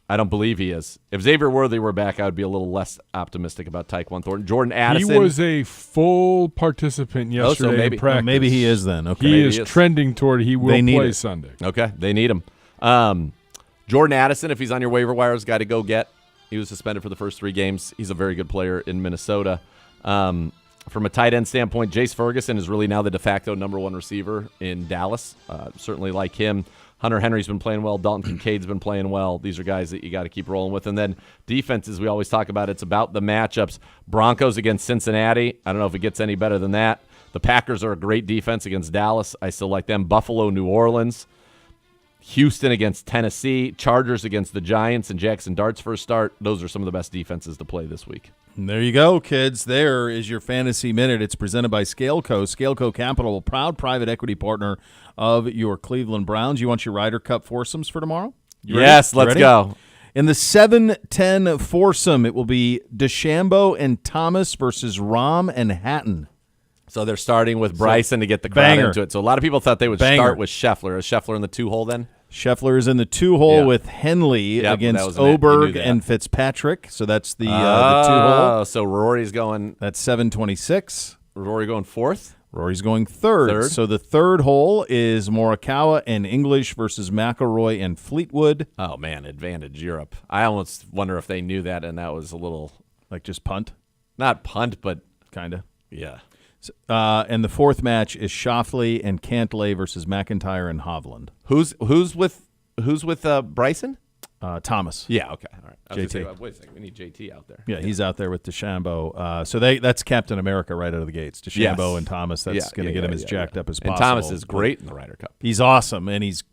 I don't believe he is. If Xavier Worthy were back, I would be a little less optimistic about Tyquan Thornton. Jordan Addison. He was a full participant yesterday in practice. Maybe he is then. Okay. He is trending toward he will play Sunday. Okay, they need him. Jordan Addison, if he's on your waiver wires, got to go get. He was suspended for the first 3 games. He's a very good player in Minnesota. From a tight end standpoint, Jace Ferguson is really now the de facto number 1 receiver in Dallas. Certainly like him. Hunter Henry's been playing well. Dalton Kincaid's been playing well. These are guys that you got to keep rolling with. And then defenses, we always talk about, it's about the matchups. Broncos against Cincinnati. I don't know if it gets any better than that. The Packers are a great defense against Dallas. I still like them. Buffalo, New Orleans. Houston against Tennessee. Chargers against the Giants and Jackson Dart's first start. Those are some of the best defenses to play this week. And there you go, kids. There is your Fantasy Minute. It's presented by Scaleco. Scaleco Capital, proud private equity partner of your Cleveland Browns. You want your Ryder Cup foursomes for tomorrow? Yes, let's go. In the 7-10 foursome, it will be DeChambeau and Thomas versus Rom and Hatton. So they're starting with Bryson to get the crowd into it. So a lot of people thought they would start with Scheffler. Is Scheffler in the 2-hole then? Scheffler is in the 2-hole with Henley against Oberg and Fitzpatrick. So that's the 2-hole. So Rory's going. That's 726. Rory going 4th? Rory's going third. So the 3rd hole is Morikawa and English versus McIlroy and Fleetwood. Oh, man, advantage Europe. I almost wonder if they knew that, and that was a little. Like just punt? Not punt, but. Kind of. Yeah. And the 4th match is Schauffele and Cantlay versus McIntyre and Hovland. Who's with Bryson? Thomas. Yeah. Okay. All right. JT. Wait a second. We need JT out there. Yeah, he's out there with DeChambeau. So that's Captain America right out of the gates. DeChambeau and Thomas. That's going to get him as jacked up as possible. And Thomas is great in the Ryder Cup. He's awesome, and he's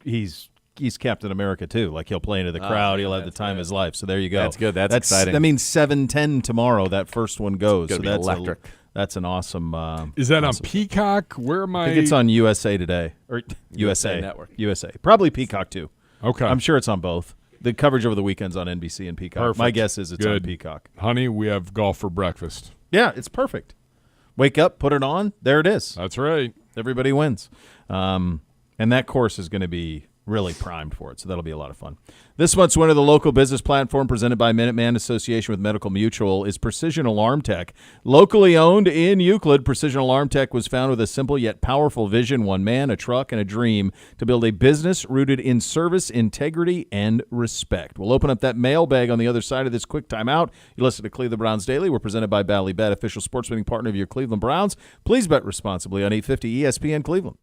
Captain America too. Like he'll play into the crowd. He'll have the time of his life. So there you go. That's good. That's exciting. That means 7-10 tomorrow. That first one goes. It's gonna be electric. That's an awesome. Is that on Peacock? Where am I? I think it's on USA Today or USA Network. USA. Probably Peacock too. Okay. I'm sure it's on both. The coverage over the weekend's on NBC and Peacock. Perfect. My guess is it's on Peacock. Honey, we have golf for breakfast. Yeah, it's perfect. Wake up, put it on. There it is. That's right. Everybody wins. And that course is going to be really primed for it, so that'll be a lot of fun. This month's winner of the local business platform presented by Minuteman Association with Medical Mutual is Precision Alarm Tech. Locally owned in Euclid, Precision Alarm Tech was found with a simple yet powerful vision, one man, a truck, and a dream to build a business rooted in service, integrity, and respect. We'll open up that mailbag on the other side of this quick timeout. You listen to Cleveland Browns Daily. We're presented by Ballybet, official sports betting partner of your Cleveland Browns. Please bet responsibly on 850 ESPN Cleveland.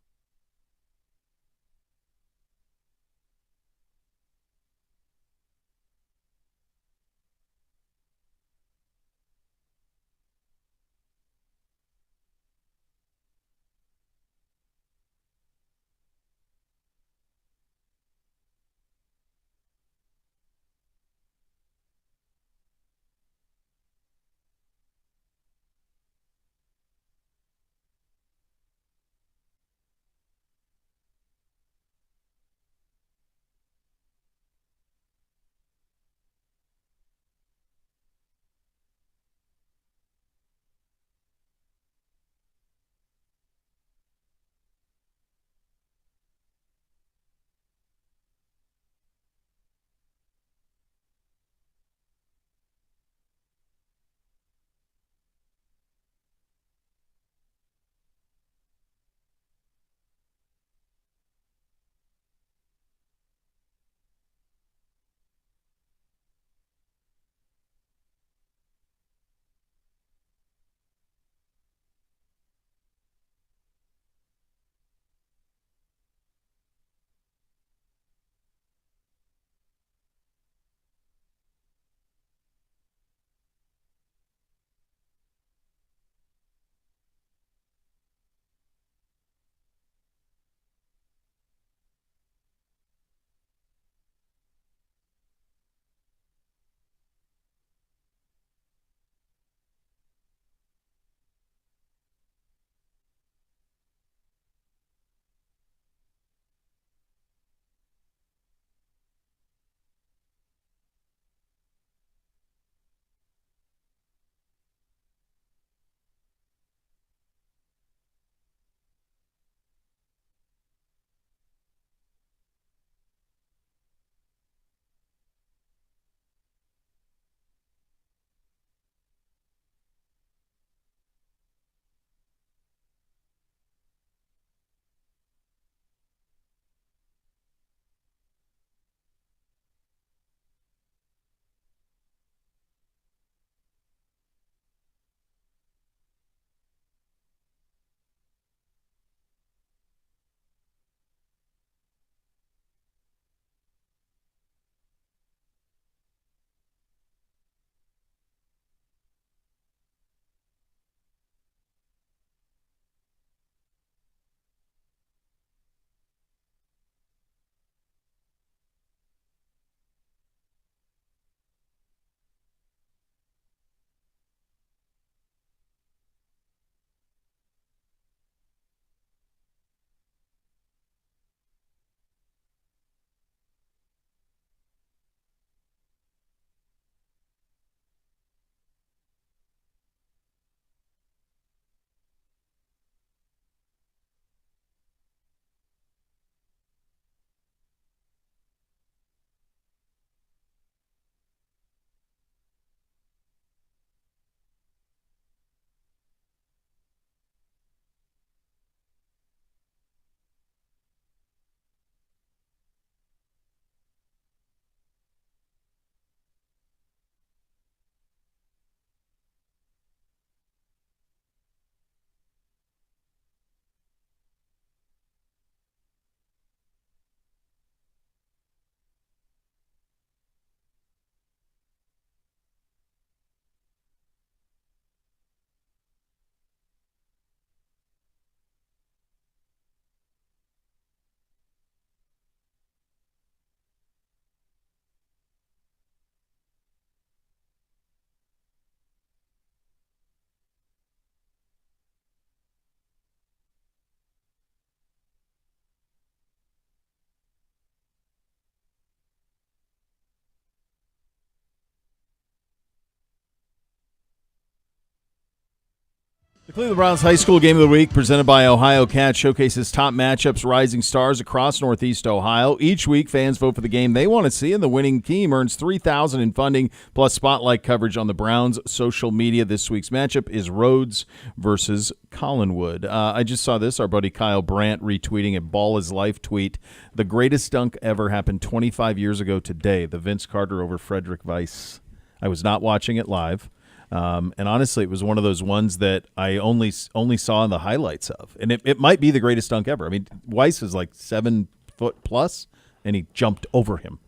The Cleveland Browns High School Game of the Week, presented by Ohio Cat, showcases top matchups, rising stars across Northeast Ohio. Each week, fans vote for the game they want to see, and the winning team earns $3,000 in funding, plus spotlight coverage on the Browns' social media. This week's matchup is Rhodes versus Collinwood. I just saw this. Our buddy Kyle Brandt retweeting a Ball is Life tweet. The greatest dunk ever happened 25 years ago today, the Vince Carter over Frederick Weiss. I was not watching it live. And honestly, it was one of those ones that I only saw in the highlights of. And it might be the greatest dunk ever. I mean, Weiss is like 7 foot plus, and he jumped over him.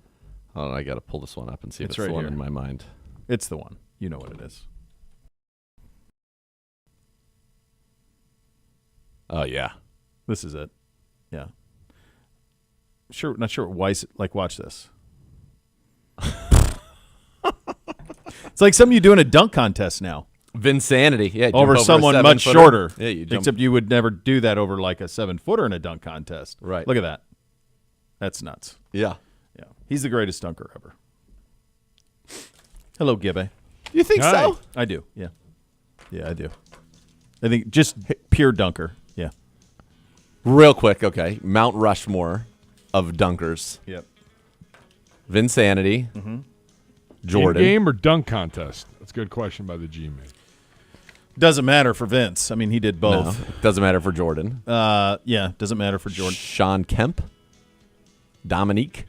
Oh, I got to pull this one up and see if it's right the one here. in my mind. It's the one. You know what it is. Oh, yeah. This is it. Yeah. Not sure what Weiss, watch this. It's like something you do in a dunk contest now. Vinsanity. Yeah. Over someone much shorter. Yeah, you jump. Except you would never do that over like a 7-footer in a dunk contest. Right. Look at that. That's nuts. Yeah. Yeah. He's the greatest dunker ever. Hello, Gibbe. You think so? I do. Yeah. Yeah, I do. I think just pure dunker. Yeah. Real quick, okay. Mount Rushmore of dunkers. Yep. Vinsanity. Mm-hmm. Jordan. In-game or dunk contest? That's a good question by the G-Man. Doesn't matter for Vince. I mean, he did both. No, doesn't matter for Jordan. Yeah, doesn't matter for Jordan. Sean Kemp. Dominique.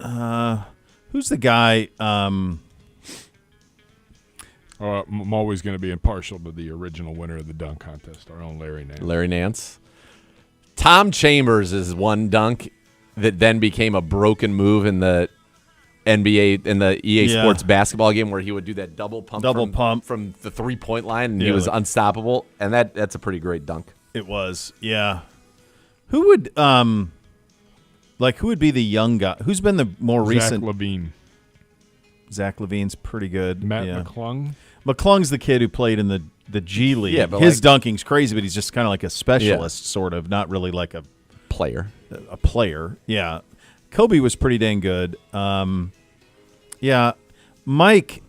Who's the guy? I'm always going to be impartial to the original winner of the dunk contest, our own Larry Nance. Larry Nance. Tom Chambers is one dunk that then became a broken move in the NBA in the EA Sports basketball game where he would do that double pump from the 3-point line and he was unstoppable, and that's a pretty great dunk. It was. Yeah. Who would who would be the young guy? Who's been the more recent? Zach LaVine. Zach LaVine's pretty good. Matt McClung. McClung's the kid who played in the G League. Yeah, but his dunking's crazy, but he's just kind of like a specialist, sort of, not really like a player. A player, yeah. Kobe was pretty dang good. Yeah, Mike.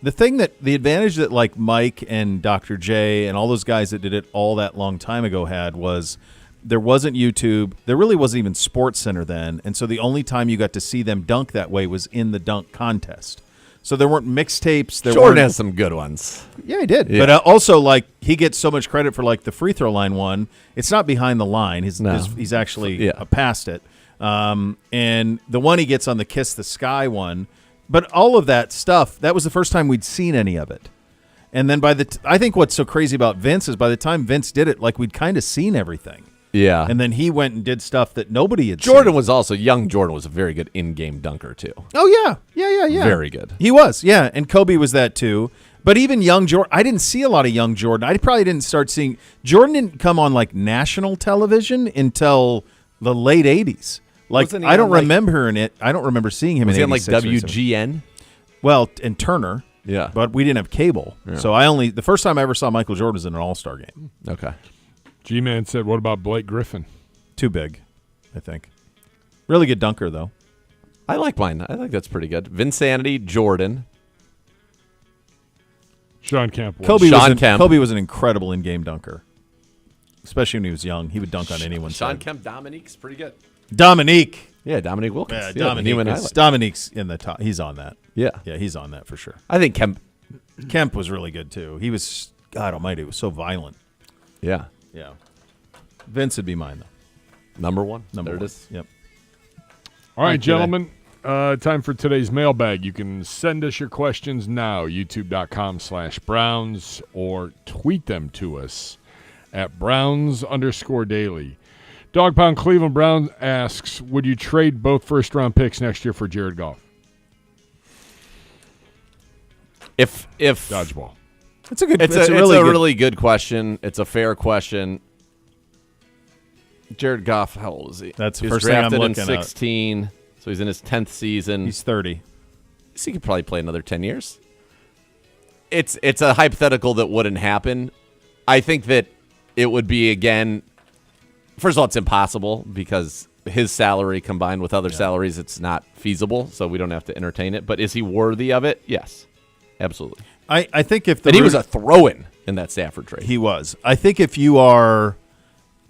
The advantage that like Mike and Dr. J and all those guys that did it all that long time ago had was there wasn't YouTube. There really wasn't even Sports Center then, and so the only time you got to see them dunk that way was in the dunk contest. So there weren't mixtapes. Jordan has some good ones. Yeah, he did. Yeah. But also, he gets so much credit for the free throw line one. It's not behind the line. He's actually past it. And the one he gets on the Kiss the Sky one, but all of that stuff, that was the first time we'd seen any of it. And then I think what's so crazy about Vince is by the time Vince did it, we'd kind of seen everything. Yeah. And then he went and did stuff that nobody had Jordan seen. was also, young Jordan was a very good in-game dunker too. Oh, yeah. Yeah. Very good. He was, yeah. And Kobe was that too. But even young Jordan, I didn't see a lot of young Jordan. I probably didn't start seeing, Jordan didn't come on national television until the late 80s. I don't remember I don't remember seeing him in 86 on WGN? Well, and Turner. Yeah. But we didn't have cable. Yeah. So the first time I ever saw Michael Jordan was in an All-Star game. Okay. G-Man said, what about Blake Griffin? Too big, I think. Really good dunker, though. I like mine. I think that's pretty good. Vinsanity, Jordan. Sean Kemp. Kobe was an incredible in-game dunker, especially when he was young. He would dunk on anyone. Sean Kemp, Dominique's pretty good. Dominique. Yeah, Dominique Wilkins. Yeah, Dominique's in the top. He's on that. Yeah. Yeah, he's on that for sure. I think Kemp was really good, too. He was, God almighty, he was so violent. Yeah. Yeah. Vince would be mine, though. Number one. There it is. Yep. All right, gentlemen. Time for today's mailbag. You can send us your questions now, youtube.com/Browns, or tweet them to us at Browns_daily. Dog Pound Cleveland Brown asks, would you trade both first-round picks next year for Jared Goff? If Dodgeball. It's a really good question. It's a fair question. Jared Goff, how old is he? That's the he was first thing I'm drafted looking in 16, so he's in his 10th season. He's 30. So he could probably play another 10 years. It's a hypothetical that wouldn't happen. I think that it would be, again, first of all, it's impossible because his salary combined with other salaries, it's not feasible, so we don't have to entertain it. But is he worthy of it? Yes, absolutely. I think if he was a throw-in. in that Stafford trade. He was. I think if you are,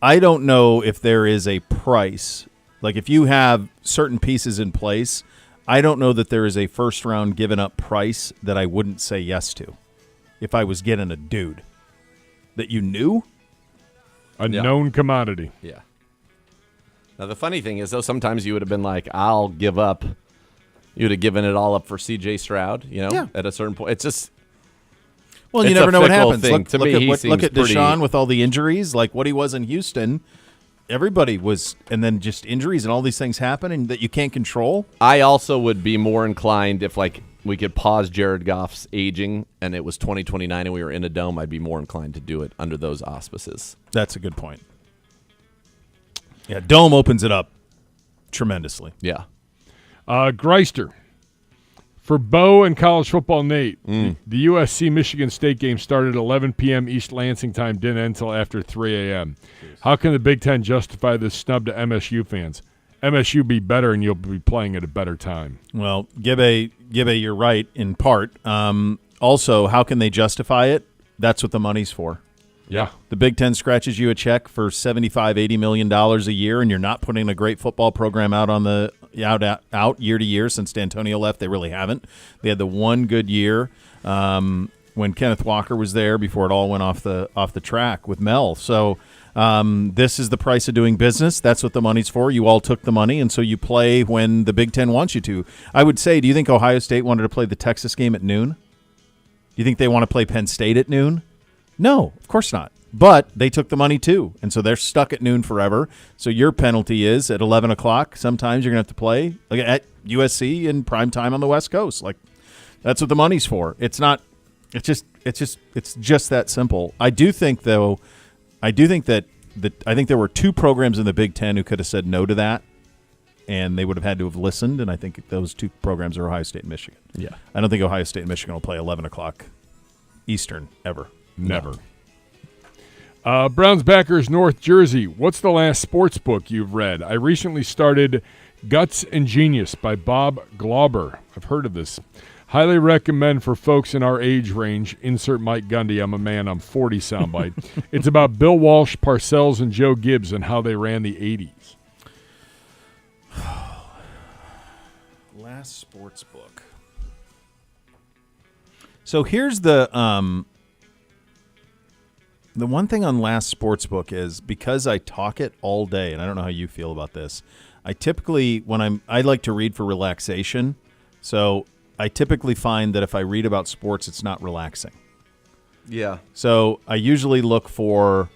I don't know if there is a price. Like if you have certain pieces in place, I don't know that there is a first round given up price that I wouldn't say yes to if I was getting a dude that you knew. A known commodity. Yeah. Now, the funny thing is, though, sometimes you would have been like, I'll give up. You would have given it all up for C.J. Stroud, at a certain point. It's just. Well, you never know what happens. Thing. Look at Deshaun with all the injuries, like what he was in Houston. Everybody was, and then just injuries and all these things happen and that you can't control. I also would be more inclined if, like, we could pause Jared Goff's aging and it was 2029 and we were in a dome, I'd be more inclined to do it under those auspices. That's a good point. Yeah, dome opens it up tremendously. Yeah. Greister. For Bo and college football Nate, the USC-Michigan State game started at 11 p.m. East Lansing time, didn't end until after 3 a.m. How can the Big Ten justify this snub to MSU fans? MSU be better and you'll be playing at a better time. Well, Gibbe, you're right in part. Also, how can they justify it? That's what the money's for. Yeah. The Big Ten scratches you a check for $75, $80 million a year, and you're not putting a great football program out on the out year to year. Since D'Antonio left, they really haven't. They had the one good year when Kenneth Walker was there before it all went off the track with Mel. So this is the price of doing business. That's what the money's for. You all took the money, and so you play when the Big Ten wants you to. I would say, do you think Ohio State wanted to play the Texas game at noon? Do you think they want to play Penn State at noon? No, of course not. But they took the money too, and so they're stuck at noon forever. So your penalty is at 11 o'clock. Sometimes you're going to have to play at USC in prime time on the West Coast. Like that's what the money's for. It's not. It's just that simple. I do think though. I think there were two programs in the Big Ten who could have said no to that, and they would have had to have listened. And I think those two programs are Ohio State and Michigan. Yeah, I don't think Ohio State and Michigan will play 11 o'clock Eastern ever. Never. Browns backers, North Jersey. What's the last sports book you've read? I recently started Guts and Genius by Bob Glauber. I've heard of this. Highly recommend for folks in our age range. Insert Mike Gundy. I'm a man. I'm 40 soundbite. It's about Bill Walsh, Parcells, and Joe Gibbs and how they ran the 80s. Last sports book. So here's the one thing on Last Sportsbook is because I talk it all day, and I don't know how you feel about this. I typically I like to read for relaxation, so I typically find that if I read about sports, it's not relaxing. Yeah. So I usually look for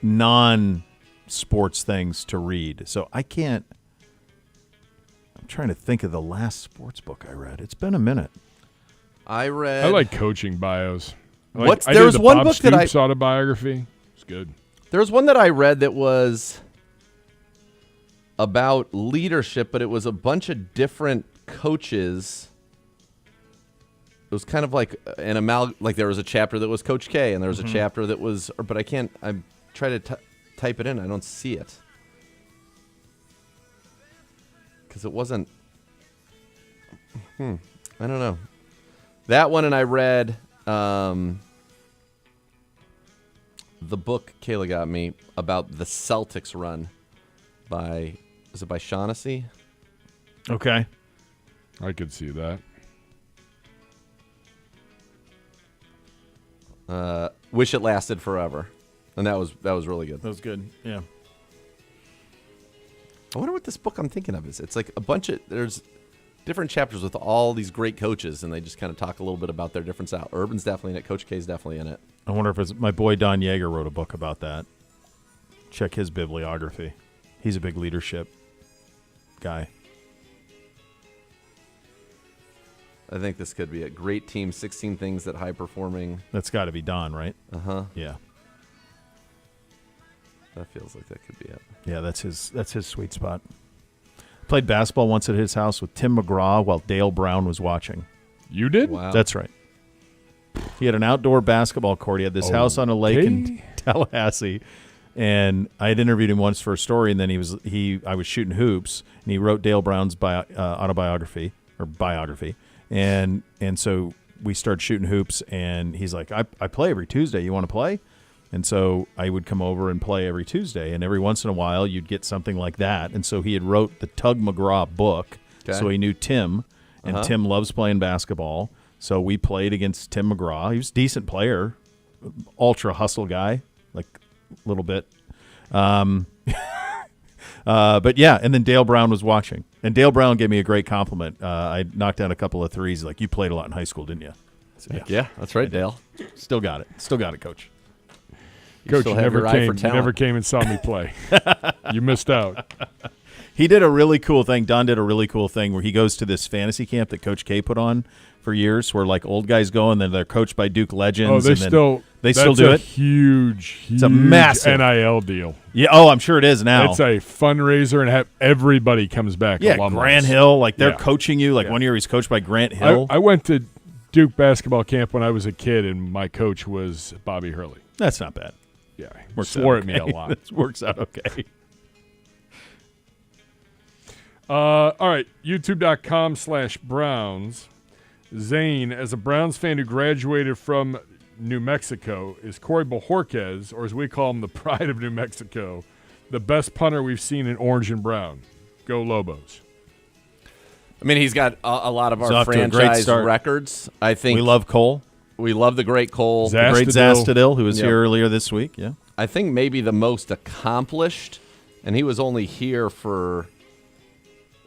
non-sports things to read. So I'm trying to think of the last sports book I read. It's been a minute. I like coaching bios. There was one book that Stoops autobiography. It's good. There was one that I read that was about leadership, but it was a bunch of different coaches. It was kind of like like there was a chapter that was Coach K, and there was a chapter that was, but I can't. I try to type it in. I don't see it because it wasn't. I don't know. That one, and I read the book Kayla got me about the Celtics run by Shaughnessy? Okay. I could see that. Wish It Lasted Forever. And that was really good. That was good, yeah. I wonder what this book I'm thinking of is. It's like there's different chapters with all these great coaches, and they just kind of talk a little bit about their different style. Urban's definitely in it. Coach K's definitely in it. I wonder if it's my boy Don Yeager wrote a book about that. Check his bibliography. He's a big leadership guy. I think this could be a great team. 16 things that high performing. That's got to be Don, right? Yeah. That feels like that could be it. Yeah, that's his sweet spot. Played basketball once at his house with Tim McGraw while Dale Brown was watching. You did? Wow. That's right. He had an outdoor basketball court. He had this house on a lake in Tallahassee, and I had interviewed him once for a story, and then I was shooting hoops, and he wrote Dale Brown's autobiography or biography, and so we started shooting hoops, and he's like, I play every Tuesday. You want to play? And so I would come over and play every Tuesday, and every once in a while you'd get something like that. And so he had wrote the Tug McGraw book, so he knew Tim, and Tim loves playing basketball. So we played against Tim McGraw. He was a decent player, ultra hustle guy, like a little bit. But yeah, and then Dale Brown was watching, and Dale Brown gave me a great compliment. I knocked down a couple of threes. Like, you played a lot in high school, didn't you? So, yeah, that's right, Dale. Still got it, Coach. Coach, you never came and saw me play. You missed out. He did a really cool thing. Don did a really cool thing where he goes to this fantasy camp that Coach K put on for years, where like old guys go and then they're coached by Duke legends. Oh, they still do it. Huge. It's a massive NIL deal. Yeah. Oh, I'm sure it is now. It's a fundraiser, and everybody comes back. Yeah, alumni. Grant Hill, like they're coaching you. Like 1 year he's coached by Grant Hill. I went to Duke basketball camp when I was a kid, and my coach was Bobby Hurley. That's not bad. Yeah, he swore at me a lot. It works out okay. All right, youtube.com/Browns. Zane, as a Browns fan who graduated from New Mexico, is Corey Bojorquez, or as we call him, the pride of New Mexico, the best punter we've seen in orange and brown? Go Lobos. I mean, he's got a lot of our franchise records. I think we love Cole. We love the great Cole. The great Zastadil, who was here earlier this week. Yeah, I think maybe the most accomplished, and he was only here for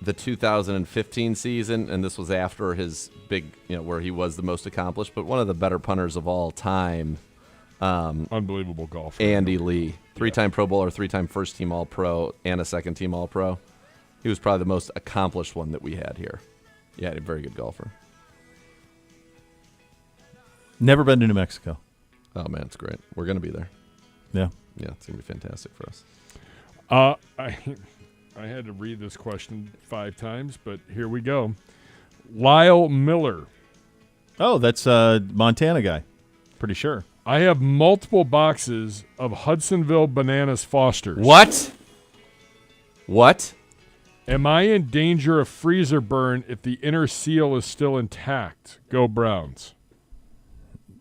the 2015 season, and this was after his big, where he was the most accomplished, but one of the better punters of all time. Unbelievable golfer. Andy Lee, 3-time Pro Bowler, 3-time first-team All-Pro, and a second-team All-Pro. He was probably the most accomplished one that we had here. Yeah, a very good golfer. Never been to New Mexico. Oh, man, it's great. We're going to be there. Yeah. Yeah, it's going to be fantastic for us. I had to read this question 5 times, but here we go. Lyle Miller. Oh, that's a Montana guy. Pretty sure. I have multiple boxes of Hudsonville Bananas Fosters. What? Am I in danger of freezer burn if the inner seal is still intact? Go Browns.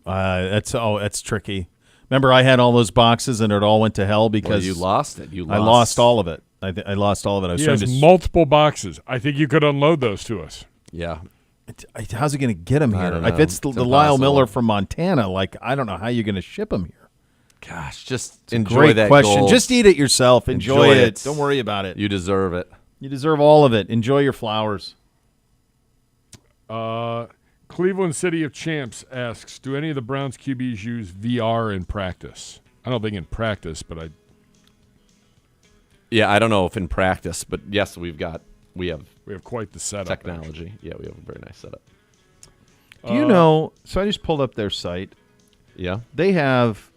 That's tricky. Remember, I had all those boxes and it all went to hell because you lost it. I lost all of it. I lost all of it. He has multiple boxes. I think you could unload those to us. Yeah. How's he going to get them here? If it's the Lyle Miller from Montana, I don't know how you're going to ship them here. Gosh, just enjoy great that question. gold. Just eat it yourself. Enjoy it. Don't worry about it. You deserve it. You deserve all of it. Enjoy your flowers. Cleveland City of Champs asks, do any of the Browns QBs use VR in practice? I don't think in practice, but Yeah, I don't know if in practice, but yes, we have quite the setup. Technology. Yeah, we have a very nice setup. Do you know? So I just pulled up their site. Yeah. They have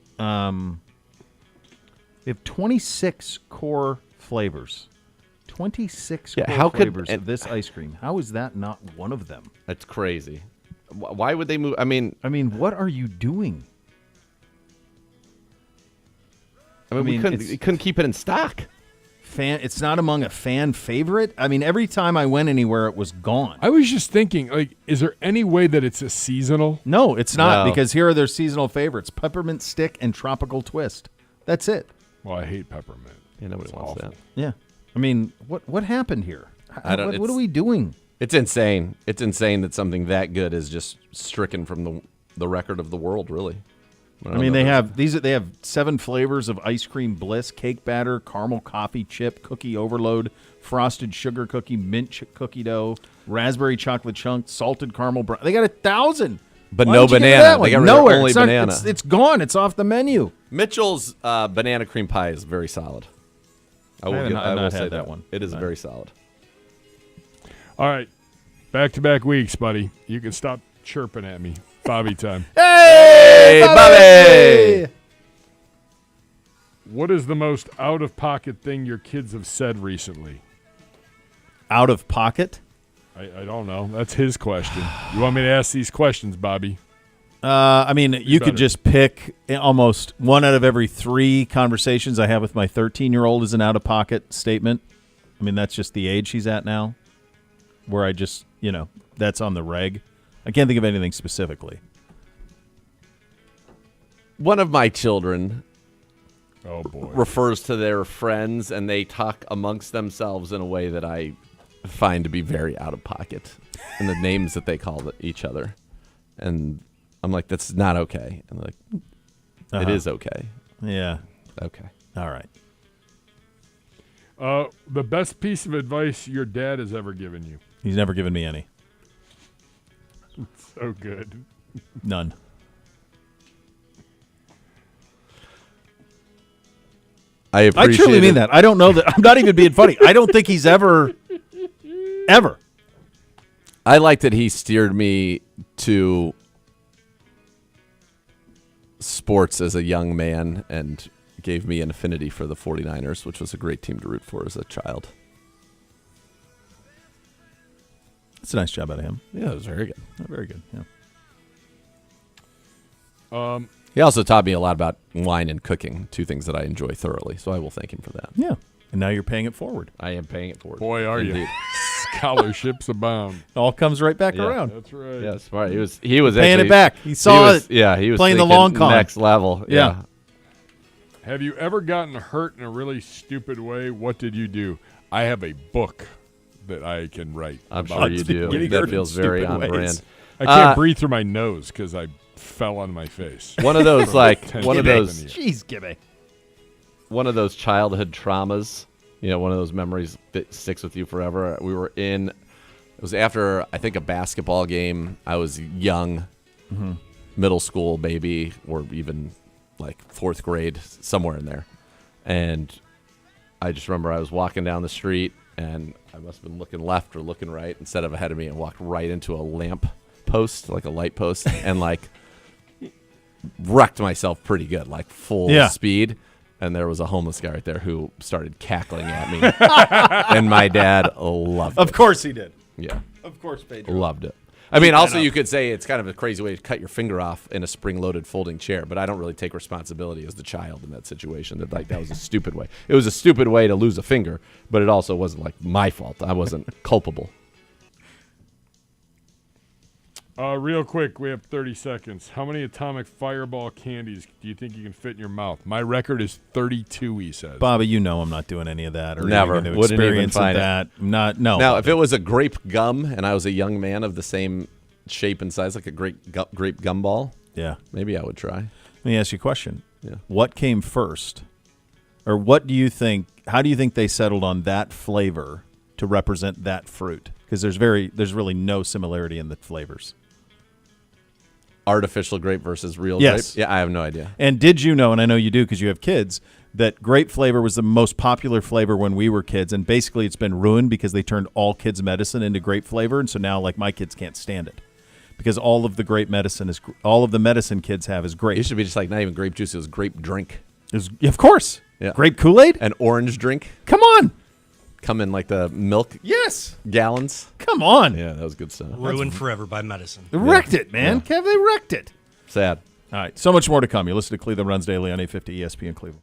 26 core flavors. 26 core flavors of this ice cream. How is that not one of them? That's crazy. Why would they move? I mean, what are you doing? We couldn't keep it in stock. It's not among a fan favorite. I mean, every time I went anywhere, it was gone. I was just thinking, is there any way that it's a seasonal? No, it's not, because here are their seasonal favorites: peppermint stick and tropical twist. That's it. Well, I hate peppermint. Yeah, nobody wants that. Yeah. I mean, what happened here? What are we doing? It's insane. It's insane that something that good is just stricken from the record of the world, really. They have 7 flavors of ice cream bliss: cake batter, caramel coffee chip, cookie overload, frosted sugar cookie, mint cookie dough, raspberry chocolate chunk, salted caramel brown. They got 1,000. But Why no didn't you get banana. that one? They got Nowhere. only banana. It's gone. It's off the menu. Mitchell's banana cream pie is very solid. I will say that one. It is very solid. All right. Back-to-back weeks, buddy. You can stop chirping at me. Bobby time. Hey, Bobby! What is the most out-of-pocket thing your kids have said recently? Out of pocket? I don't know. That's his question. You want me to ask these questions, Bobby? You could just pick almost 1 out of every 3 conversations I have with my 13-year-old is an out-of-pocket statement. I mean, that's just the age she's at now, where I just, that's on the reg. I can't think of anything specifically. One of my children Oh boy. refers to their friends, and they talk amongst themselves in a way that I find to be very out of pocket, and the names that they call each other. And I'm like, that's not okay. And they're like, it is okay. Yeah. Okay. All right. The best piece of advice your dad has ever given you? He's never given me any. So good. None. I truly mean that. I don't know that. I'm not even being funny. I don't think he's ever. I like that he steered me to sports as a young man and gave me an affinity for the 49ers, which was a great team to root for as a child. It's a nice job out of him. Yeah, it was very good. Very good, yeah. He also taught me a lot about wine and cooking, two things that I enjoy thoroughly, so I will thank him for that. Yeah. And now you're paying it forward. I am paying it forward. Boy, are Indeed. you. Scholarships abound. All comes right back Yeah. around. That's right. Yeah, smart. He was paying actually, it back. He saw it. Yeah, he was playing the thinking long con. next level. Yeah. Have you ever gotten hurt in a really stupid way? What did you do? I have a book that I can write. I'm about sure you do. getting That hurt in feels very stupid on ways. brand. I can't breathe through my nose because I fell on my face. One of those, one of those. Jeez, Gibby. One of those childhood traumas, one of those memories that sticks with you forever. It was after, I think, a basketball game. I was young, middle school, maybe, or even like fourth grade, somewhere in there. And I just remember I was walking down the street, and I must have been looking left or looking right instead of ahead of me, and walked right into a lamp post, like a light post, and wrecked myself pretty good, like full speed. And there was a homeless guy right there who started cackling at me. And my dad loved it. Of course he did. Yeah. Of course, Pedro. Loved it. I mean, also you could say it's kind of a crazy way to cut your finger off in a spring-loaded folding chair, but I don't really take responsibility as the child in that situation. That was a stupid way. It was a stupid way to lose a finger, but it also wasn't like my fault. I wasn't culpable. Real quick, we have 30 seconds. How many atomic fireball candies do you think you can fit in your mouth? My record is 32, he says. Bobby, you know I'm not doing any of that. Or Never. Even Wouldn't even experience of find it. that. Not, no. Now, if it was a grape gum and I was a young man of the same shape and size, like a grape gumball, yeah, maybe I would try. Let me ask you a question. Yeah. What came first? Or what do you think, how do you think they settled on that flavor to represent that fruit? Because there's really no similarity in the flavors. Artificial grape versus real Yes. grape? Yeah, I have no idea. And did you know, and I know you do because you have kids, that grape flavor was the most popular flavor when we were kids, and basically it's been ruined because they turned all kids' medicine into grape flavor, and so now my kids can't stand it because all of the medicine kids have is grape. It should be just like not even grape juice; it was grape drink. Of course, yeah. Grape Kool-Aid, an orange drink. Come on, come in like the milk. Yes, gallons. Come on. Yeah, that was good stuff. Ruined forever by medicine. They wrecked it, man. Kev, they wrecked it. Sad. All right, so much more to come. You listen to Cleveland Runs Daily on 850 ESPN Cleveland.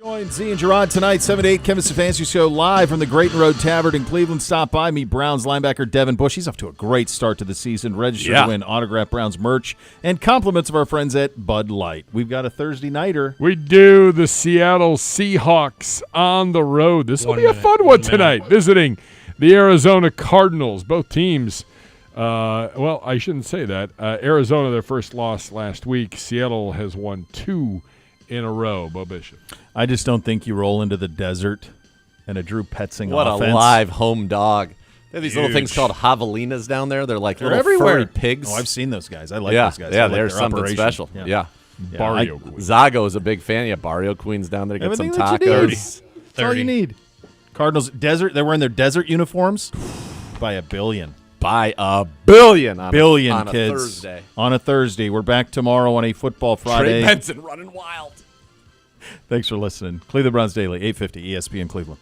Join Z and Gerard tonight, 7 to 8, Kevin Stefanski Show, live from the Grayton Road Tavern in Cleveland. Stop by, meet Browns linebacker Devin Bush. He's off to a great start to the season. Register to win autographed Browns merch and compliments of our friends at Bud Light. We've got a Thursday nighter. We do the Seattle Seahawks on the road. This will be a fun one tonight, visiting the Arizona Cardinals. Both teams, well, I shouldn't say that. Arizona, their first loss last week. Seattle has won 2 in a row. Bo Bishop. I just don't think you roll into the desert and a Drew Petzing What offense. a live home dog. They have these little Huge. things called javelinas down there. They're like little everywhere. furry pigs. Oh, I've seen those guys. I like yeah, those guys. I Yeah, like they're their something operation. special. Yeah. Barrio Queen. Zago is a big fan. Yeah, Barrio Queen's down there to get some Everything that you need. tacos. That's all you need. Cardinals, desert. They're wearing their desert uniforms by a billion. By a billion on Billion, a kids. Thursday. On a Thursday. We're back tomorrow on a Football Friday. Trey Benson running wild. Thanks for listening. Cleveland Browns Daily, 850 ESPN Cleveland.